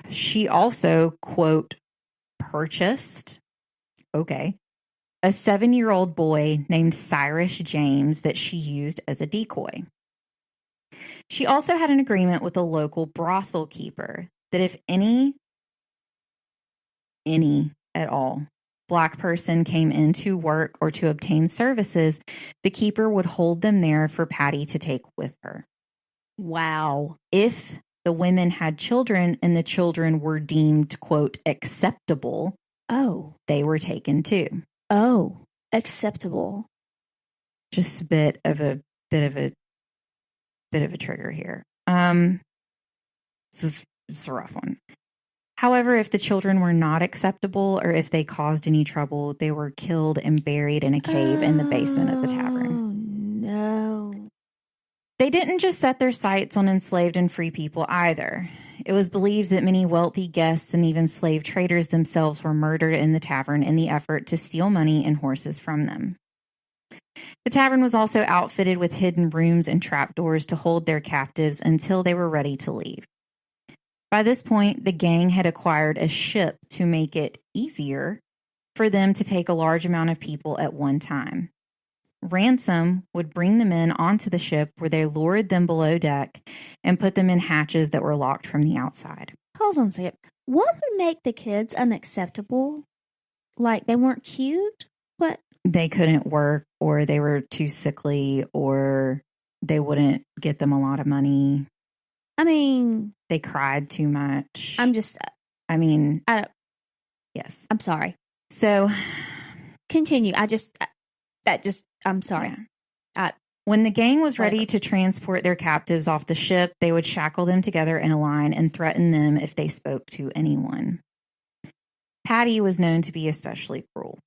She also, quote, purchased, a 7-year-old boy named Cyrus James that she used as a decoy. She also had an agreement with a local brothel keeper that if any at all Black person came in to work or to obtain services, the keeper would hold them there for Patty to take with her. Wow. If the women had children and the children were deemed, quote, acceptable, they were taken too. Acceptable. Just a bit of a trigger here. This is a rough one. However, if the children were not acceptable or if they caused any trouble, they were killed and buried in a cave in the basement of the tavern. Oh, no. They didn't just set their sights on enslaved and free people either. It was believed that many wealthy guests and even slave traders themselves were murdered in the tavern in the effort to steal money and horses from them. The tavern was also outfitted with hidden rooms and trapdoors to hold their captives until they were ready to leave. By this point, the gang had acquired a ship to make it easier for them to take a large amount of people at one time. Ransom would bring the men onto the ship, where they lured them below deck and put them in hatches that were locked from the outside. Hold on a second. What would make the kids unacceptable? Like they weren't cute? What? They couldn't work, or they were too sickly, or they wouldn't get them a lot of money. I mean, they cried too much. Yes. I'm sorry. So continue. I'm sorry. Yeah. When the gang was ready to transport their captives off the ship, they would shackle them together in a line and threaten them if they spoke to anyone. Patty was known to be especially cruel.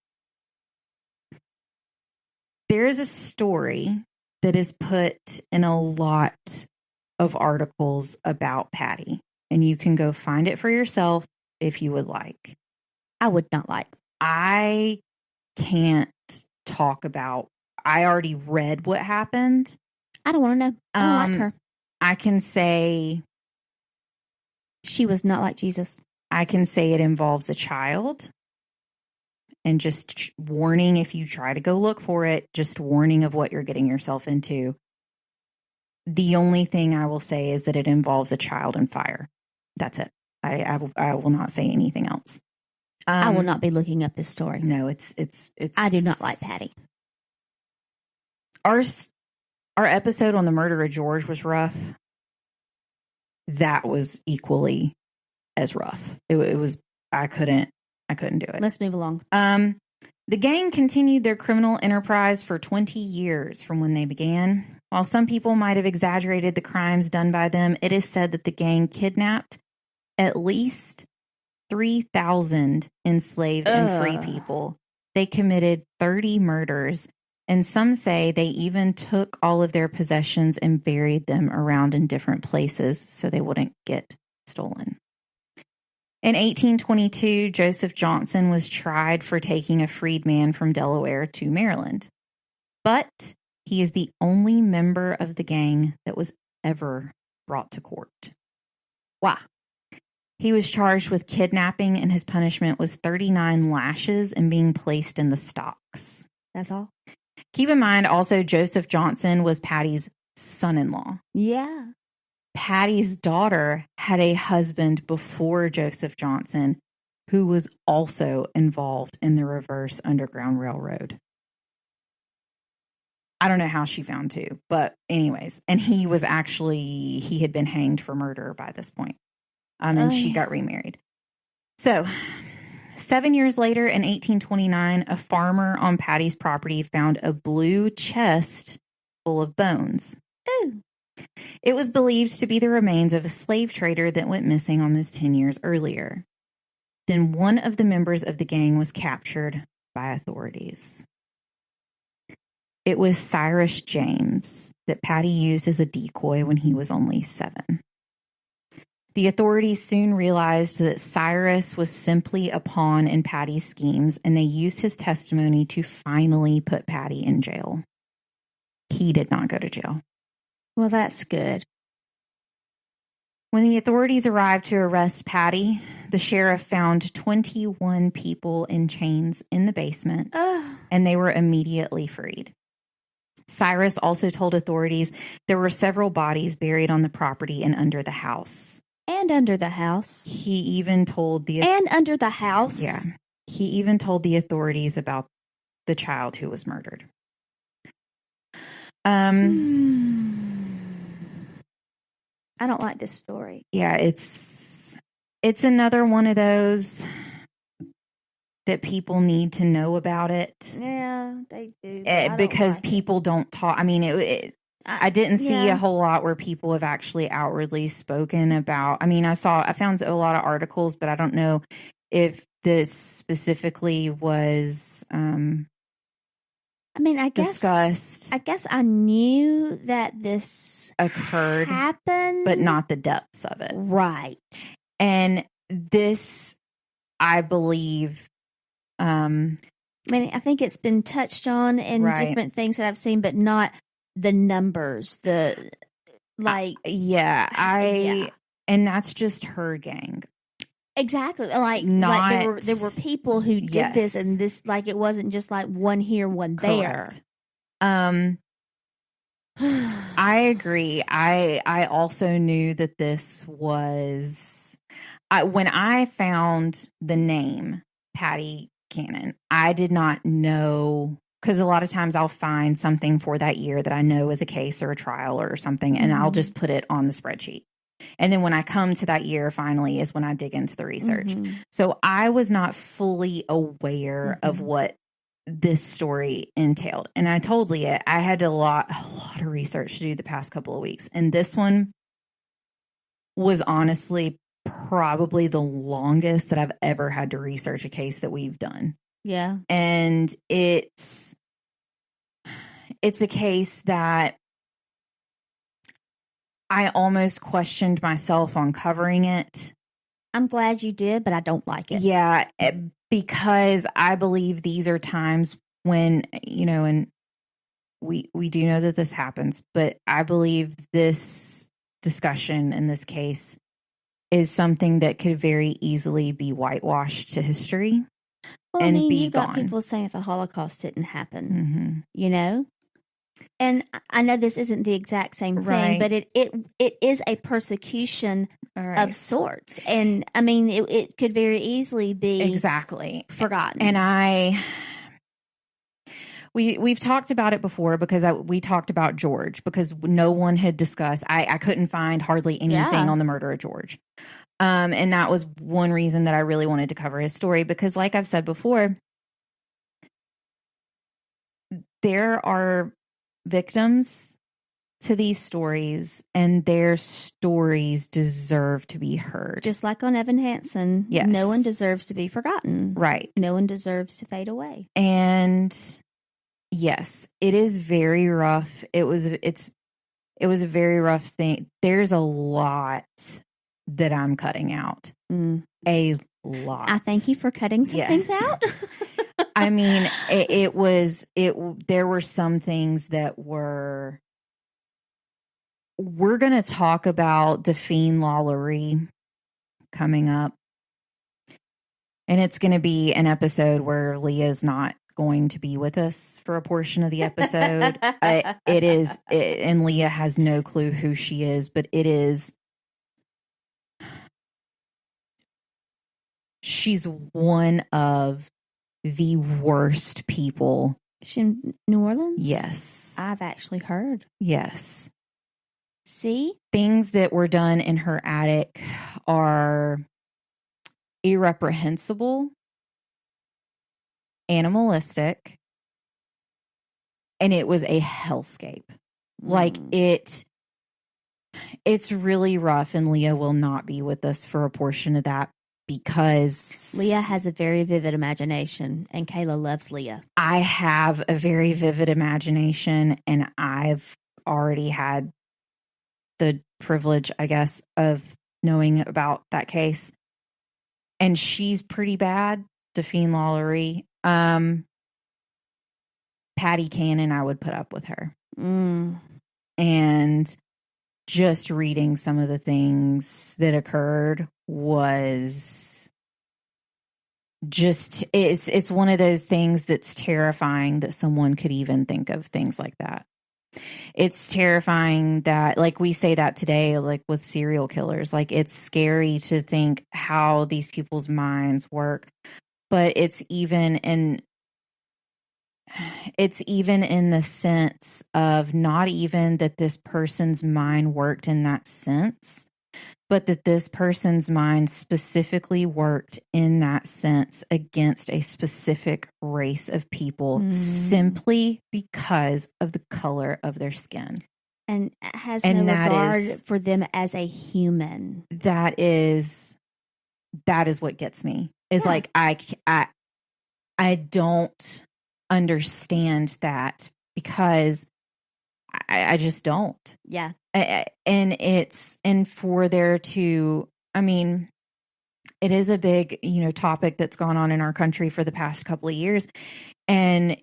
There is a story that is put in a lot of articles about Patty, and you can go find it for yourself if you would like. I would not like. I can't talk about, I already read what happened. I don't want to know. I don't like her. I can say she was not like Jesus. I can say it involves a child. And just warning, if you try to go look for it, just warning of what you're getting yourself into. The only thing I will say is that it involves a child and fire. That's it. I will not say anything else. I will not be looking up this story. No, it's. I do not like Patty. Our episode on the murder of George was rough. That was equally as rough. It was. I couldn't do it. Let's move along. The gang continued their criminal enterprise for 20 years from when they began. While some people might have exaggerated the crimes done by them, it is said that the gang kidnapped at least 3,000 enslaved and free people. They committed 30 murders, and some say they even took all of their possessions and buried them around in different places so they wouldn't get stolen. In 1822, Joseph Johnson was tried for taking a freedman from Delaware to Maryland. But he is the only member of the gang that was ever brought to court. Wow. He was charged with kidnapping, and his punishment was 39 lashes and being placed in the stocks. That's all? Keep in mind, also, Joseph Johnson was Patty's son-in-law. Yeah. Patty's daughter had a husband before Joseph Johnson who was also involved in the reverse Underground Railroad. I don't know how she found two, but anyways. And he had been hanged for murder by this point. And she got remarried. So 7 years later, in 1829, a farmer on Patty's property found a blue chest full of bones. Ooh. It was believed to be the remains of a slave trader that went missing almost 10 years earlier. Then one of the members of the gang was captured by authorities. It was Cyrus James that Patty used as a decoy when he was only 7. The authorities soon realized that Cyrus was simply a pawn in Patty's schemes, and they used his testimony to finally put Patty in jail. He did not go to jail. Well, that's good. When the authorities arrived to arrest Patty, the sheriff found 21 people in chains in the basement, and they were immediately freed. Cyrus also told authorities there were several bodies buried on the property and under the house. And under the house. He even told under the house. Yeah. He even told the authorities about the child who was murdered. I don't like this story. Yeah, it's another one of those that people need to know about it. Yeah, they do. Because people don't talk. I mean, I didn't see a whole lot where people have actually outwardly spoken about. I mean, I found a lot of articles, but I don't know if this specifically was I guess discussed. I guess I knew that this occurred, happened, but not the depths of it. Right. And this, I believe, I think it's been touched on in different things that I've seen, but not the numbers. And that's just her gang. Exactly. There were people who did this, and this, it wasn't just one here, one there. Correct. I agree. I also knew that this was when I found the name Patty Cannon, I did not know, because a lot of times I'll find something for that year that I know is a case or a trial or something, and I'll just put it on the spreadsheet. And then when I come to that year, finally, is when I dig into the research. Mm-hmm. So I was not fully aware of what this story entailed. And I told Leah, I had a lot of research to do the past couple of weeks. And this one was honestly probably the longest that I've ever had to research a case that we've done. Yeah. And it's a case that I almost questioned myself on covering it. I'm glad you did, but I don't like it. Yeah, because I believe these are times when, and we do know that this happens, but I believe this discussion in this case is something that could very easily be whitewashed to history and be you got gone. People saying the Holocaust didn't happen, And I know this isn't the exact same thing, but it is a persecution of sorts. And I mean, it could very easily be exactly forgotten. And we've talked about it before because we talked about George because no one had discussed. I couldn't find hardly anything on the murder of George. And that was one reason that I really wanted to cover his story because, like I've said before, there are victims to these stories, and their stories deserve to be heard. Just like on Evan Hansen, no one deserves to be forgotten. Right. No one deserves to fade away. And yes, it is very rough. It was a very rough thing. There's a lot that I'm cutting out. A lot. I thank you for cutting some things out. I mean, there were some things that we're going to talk about Delphine Lalaurie coming up. And it's going to be an episode where Leah's not going to be with us for a portion of the episode. And Leah has no clue who she is, but she's one of the worst people. Is she in New Orleans? Yes. I've actually heard. Yes. See? Things that were done in her attic are irreprehensible, animalistic, and it was a hellscape. Like it's really rough, and Leah will not be with us for a portion of that because Leah has a very vivid imagination, and Kayla loves Leah. I have a very vivid imagination, and I've already had the privilege, I guess, of knowing about that case. And she's pretty bad, Delphine Lalaurie. Patty Cannon, I would put up with her. And just reading some of the things that occurred was just, it's one of those things that's terrifying that someone could even think of things like that. It's terrifying that, like, we say that today, like with serial killers, like it's scary to think how these people's minds work, but it's even in the sense of not even that this person's mind worked in that sense, but that this person's mind specifically worked in that sense against a specific race of people simply because of the color of their skin. And has no regard for them as a human. That is what gets me. Is like, I don't understand that because I just don't. Yeah. And for there to, I mean, it is a big, topic that's gone on in our country for the past couple of years. And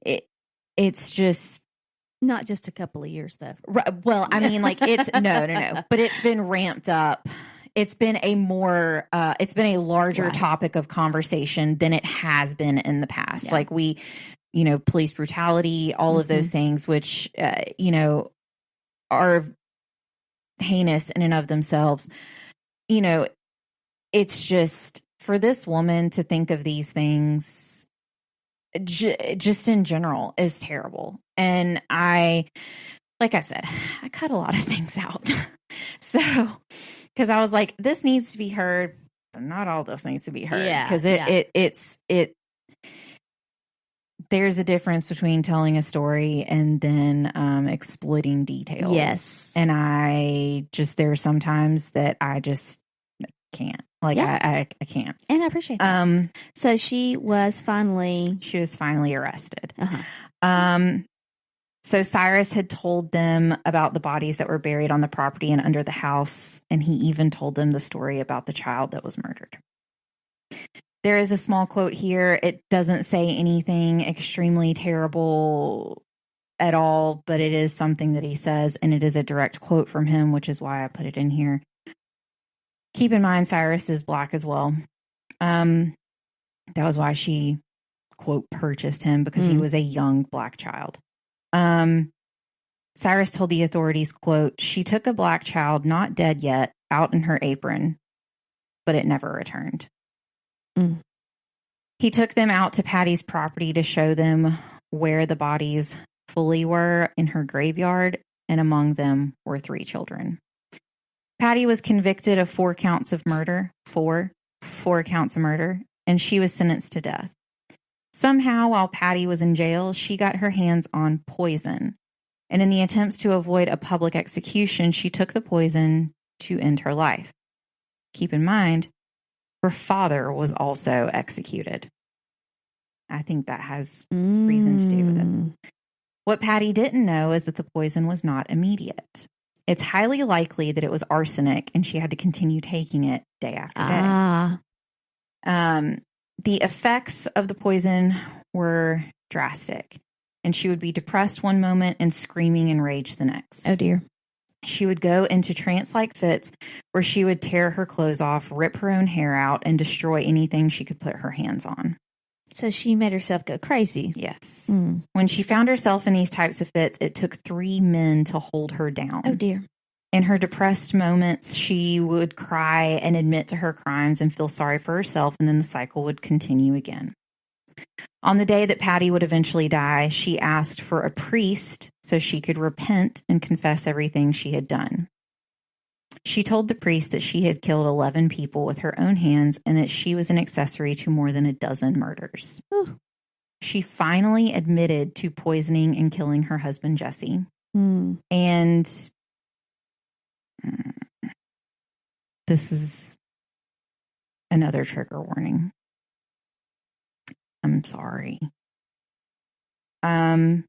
it's just not just a couple of years though. Well, I mean, like it's no, but it's been ramped up. It's been a larger topic of conversation than it has been in the past. Yeah. Like police brutality, all of those things, which, are heinous in and of themselves. It's just for this woman to think of these things just in general is terrible. And like I said, I cut a lot of things out. So, because I was like, this needs to be heard, but not all this needs to be heard. Yeah. Because there's a difference between telling a story and then exploiting details. Yes. And there are sometimes that I just can't. Like, I can't. And I appreciate that. So she was finally arrested. So Cyrus had told them about the bodies that were buried on the property and under the house, and he even told them the story about the child that was murdered. There is a small quote here. It doesn't say anything extremely terrible at all, but it is something that he says, and it is a direct quote from him, which is why I put it in here. Keep in mind, Cyrus is Black as well. That was why she, quote, purchased him, because he was a young Black child. Cyrus told the authorities, quote, she took a Black child, not dead yet, out in her apron, but it never returned. He took them out to Patty's property to show them where the bodies fully were in her graveyard, and among them were 3 children. Patty was convicted of 4 counts of murder, four counts of murder, and she was sentenced to death. Somehow, while Patty was in jail, she got her hands on poison, and in the attempts to avoid a public execution, she took the poison to end her life. Keep in mind, her father was also executed. I think that has reason to do with it. What Patty didn't know is that the poison was not immediate. It's highly likely that it was arsenic, and she had to continue taking it day after day. The effects of the poison were drastic, and she would be depressed one moment and screaming in rage the next. Oh, dear. She would go into trance-like fits where she would tear her clothes off, rip her own hair out, and destroy anything she could put her hands on. So she made herself go crazy. Yes. When she found herself in these types of fits, it took 3 men to hold her down. Oh, dear. In her depressed moments, she would cry and admit to her crimes and feel sorry for herself, and then the cycle would continue again. On the day that Patty would eventually die, she asked for a priest so she could repent and confess everything she had done. She told the priest that she had killed 11 people with her own hands and that she was an accessory to more than a dozen murders. Ooh. She finally admitted to poisoning and killing her husband, Jesse. And this is another trigger warning. I'm sorry. And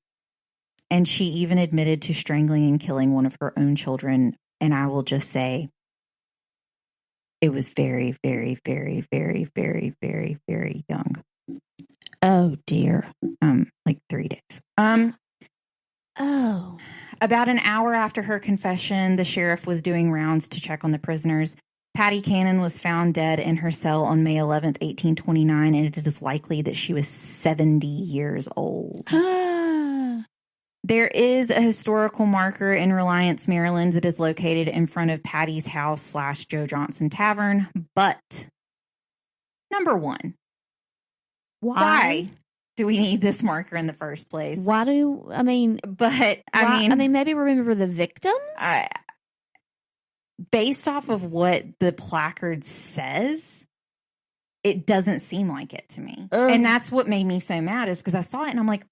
she even admitted to strangling and killing one of her own children. And I will just say, it was very, very, very, very, very, very, very young. Oh, dear. Like 3 days. Oh. About an hour after her confession, the sheriff was doing rounds to check on the prisoners. Patty Cannon was found dead in her cell on May 11th, 1829, and it is likely that she was 70 years old. There is a historical marker in Reliance, Maryland that is located in front of Patty's house / Joe Johnson Tavern. But, number one, why do we need this marker in the first place? Why do, I mean... But, I mean, maybe remember the victims? Based off of what the placard says, it doesn't seem like it to me. Ugh. And that's what made me so mad, is because I saw it and I'm like,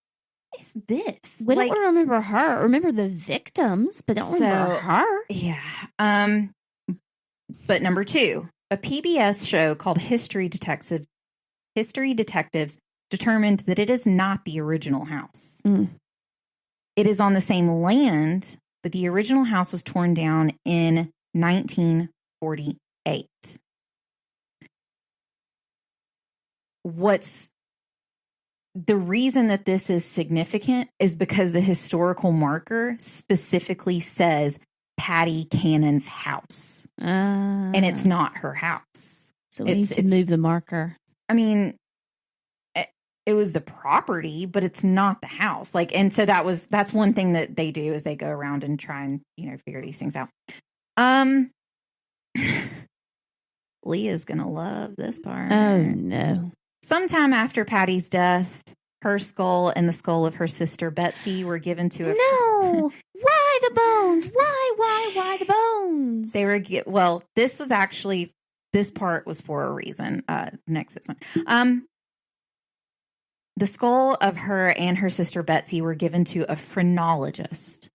what is this? We don't remember her. Remember the victims, but don't remember her. Yeah. But number 2, a PBS show called History Detectives determined that it is not the original house. It is on the same land, but the original house was torn down in 1948. What's the reason that this is significant is because the historical marker specifically says Patty Cannon's house. And it's not her house. So we need to move the marker. I mean, it was the property, but it's not the house. Like, and so that's one thing that they do, is they go around and try and, figure these things out. Leah's gonna love this part. Oh no. Sometime after Patty's death, her skull and the skull of her sister Betsy were given to a... No! Why the bones? Why the bones? They were... This part was for a reason. Next is the skull of her and her sister Betsy were given to a phrenologist.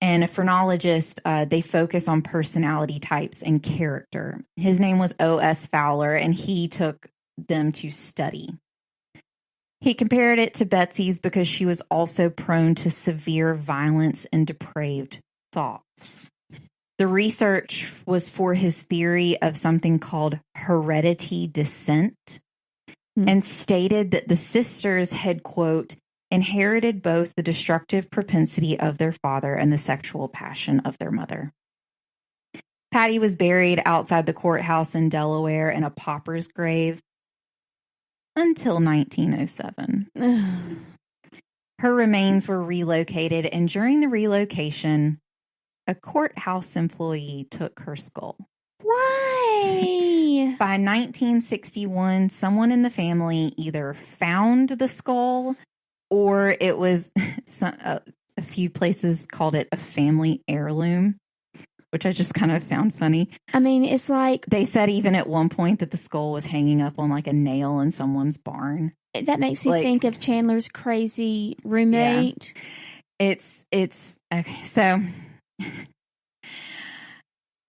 And a phrenologist, they focus on personality types and character. His name was O.S. Fowler, and he took them to study. He compared it to Betsy's because she was also prone to severe violence and depraved thoughts. The research was for his theory of something called heredity descent, and stated that the sisters had, quote, inherited both the destructive propensity of their father and the sexual passion of their mother. Patty was buried outside the courthouse in Delaware in a pauper's grave until 1907. Her remains were relocated, and during the relocation, a courthouse employee took her skull. Why? By 1961, someone in the family either found the skull, or it was a few places called it a family heirloom, which I just kind of found funny. I mean, it's like... They said even at one point that the skull was hanging up on like a nail in someone's barn. That makes me think of Chandler's crazy roommate. Yeah. It's okay. So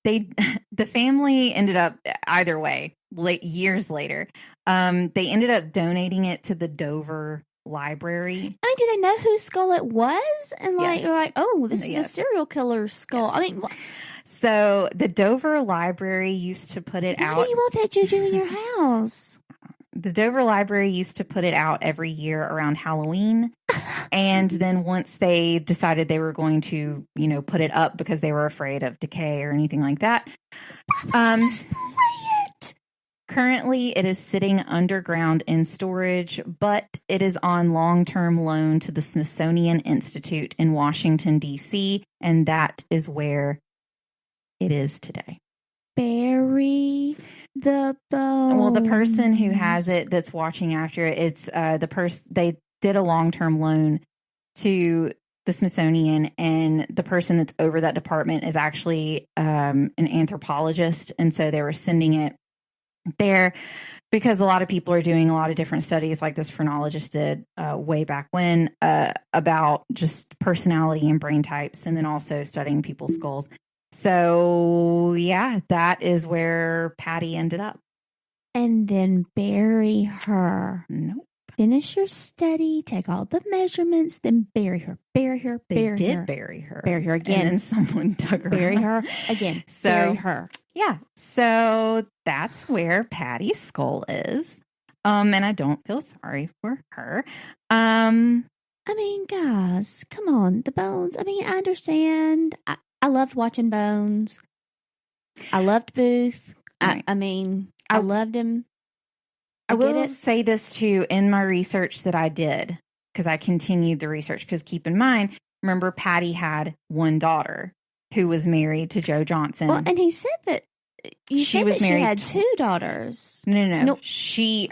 the family ended up, either way, years later, they ended up donating it to the Dover Library. I mean, did they know whose skull it was? And Yes. they're like, oh, this is the serial killer's skull. Yes. I mean, so the Dover Library used to put it out. Why do you want that juju in your house? The Dover Library used to put it out every year around Halloween. And then once they decided they were going to, put it up because they were afraid of decay or anything like that. Display it. Currently, it is sitting underground in storage, but it is on long-term loan to the Smithsonian Institute in Washington, D.C., and that is where it is today. Bury the bones. Well, the person who has it that's watching after it, it's they did a long-term loan to the Smithsonian, and the person that's over that department is actually an anthropologist, and so they were sending it there because a lot of people are doing a lot of different studies like this phrenologist did way back when about just personality and brain types, and then also studying people's skulls. So yeah, that is where Patty ended up. And then bury her. Nope. Finish your study, take all the measurements, then bury her. Bury her. They did bury her. Bury her again. And then someone dug her Bury up. her again. So, bury her. Yeah. So that's where Patty's skull is. And I don't feel sorry for her. I mean, guys, come on. The bones. I mean, I understand. I loved watching Bones. I loved Booth. Right. I loved him. I will say this too, in my research that I did, because I continued the research, because keep in mind, remember Patty had one daughter who was married to Joe Johnson. Well, and he said that she had two daughters. No.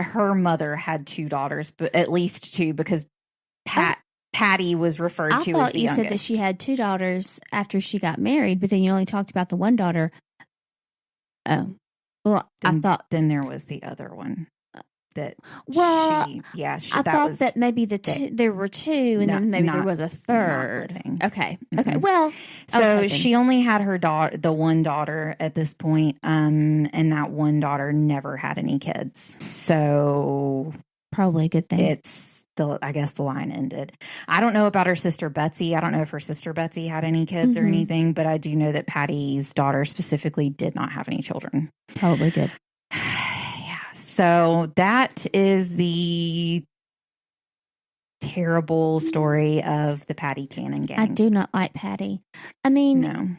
Her mother had two daughters, but at least two, because Patty was referred to as the youngest. I thought you said that she had two daughters after she got married, but then you only talked about the one daughter. Oh. Well, I thought... Then there was the other one. I thought that maybe there were two, and then maybe there was a third. Okay. Mm-hmm. Well, so she only had her the one daughter at this point, and that one daughter never had any kids. So probably a good thing. I guess the line ended. I don't know about her sister Betsy. I don't know if her sister Betsy had any kids or anything, but I do know that Patty's daughter specifically did not have any children. Probably good. So that is the terrible story of the Patty Cannon gang. I do not like Patty. I mean,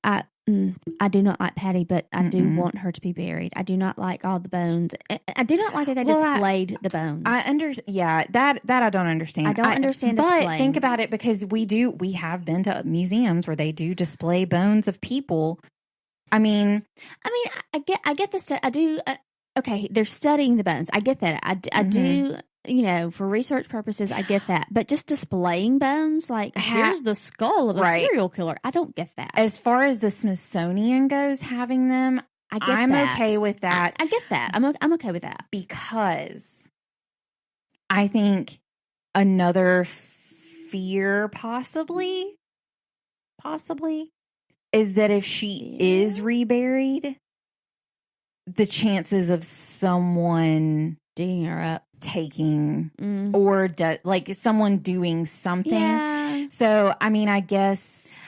I do not like Patty, but I do want her to be buried. I do not like all the bones. I do not like that they displayed the bones. That I don't understand. I don't understand displaying. But think about it, because we have been to museums where they do display bones of people. I mean, I get this. I do. Okay, they're studying the bones. I get that. I do, for research purposes, I get that. But just displaying bones, like, here's the skull of a serial killer. I don't get that. As far as the Smithsonian goes, having them, I'm okay with that. I get that. I'm okay with that. Because I think another fear possibly, is that if she is reburied, the chances of someone digging her up, taking, or like someone doing something. Yeah. So, I mean, I guess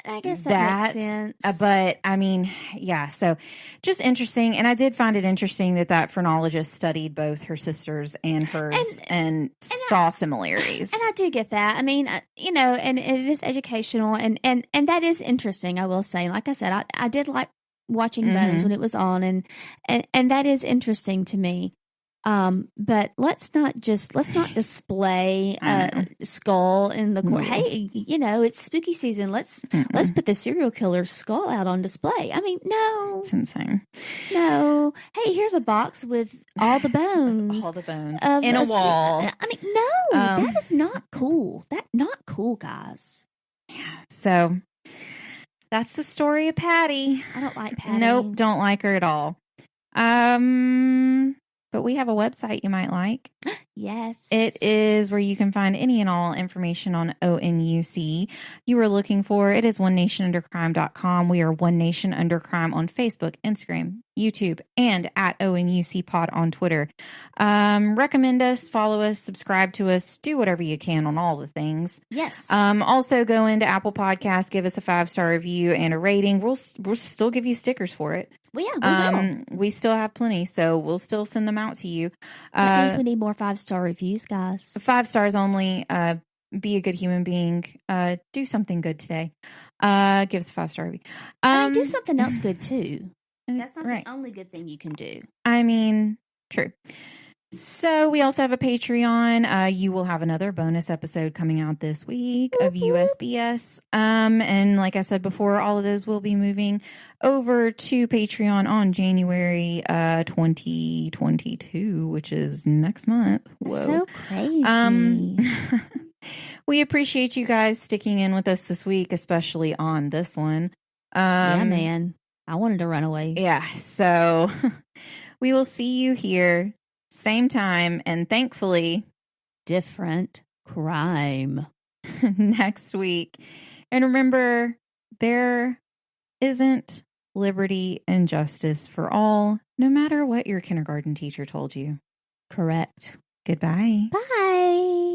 that makes sense. But I mean, yeah. So, just interesting, and I did find it interesting that phrenologist studied both her sisters and hers, and saw similarities. And I do get that. I mean, you know, and it is educational, and that is interesting. I will say, like I said, I did like watching Bones when it was on, and that is interesting to me. But let's not display a skull in the court. Hey, you know, it's spooky season. Let's put the serial killer's skull out on display. I mean, no. It's insane. No. Hey, here's a box with all the bones. All the bones. In a wall. I mean, no. That is not cool. Not cool, guys. Yeah. So that's the story of Patty. I don't like Patty. Nope, don't like her at all. But we have a website you might like. Yes. It is where you can find any and all information on ONUC you were looking for. It is onenationundercrime.com. We are One Nation Under Crime on Facebook, Instagram, YouTube, and at ONUC Pod on Twitter. Recommend us, follow us, subscribe to us, do whatever you can on all the things. Yes. Also go into Apple Podcasts, give us a 5-star review and a rating. We'll still give you stickers for it. Well, yeah, we will. We still have plenty, so we'll still send them out to you. That means we need more 5-star reviews, guys. 5 stars only. Be a good human being. Do something good today. Give us a 5-star review. I mean, do something else good too. That's not right. the only good thing you can do. I mean, true. So we also have a Patreon. You will have another bonus episode coming out this week of USBS. And like I said before, all of those will be moving over to Patreon on January 2022, which is next month. Whoa. So crazy. We appreciate you guys sticking in with us this week, especially on this one. Yeah, man. I wanted to run away. Yeah. So we will see you here. Same time, and thankfully, different crime next week. And remember, there isn't liberty and justice for all, no matter what your kindergarten teacher told you. Correct. Goodbye. Bye.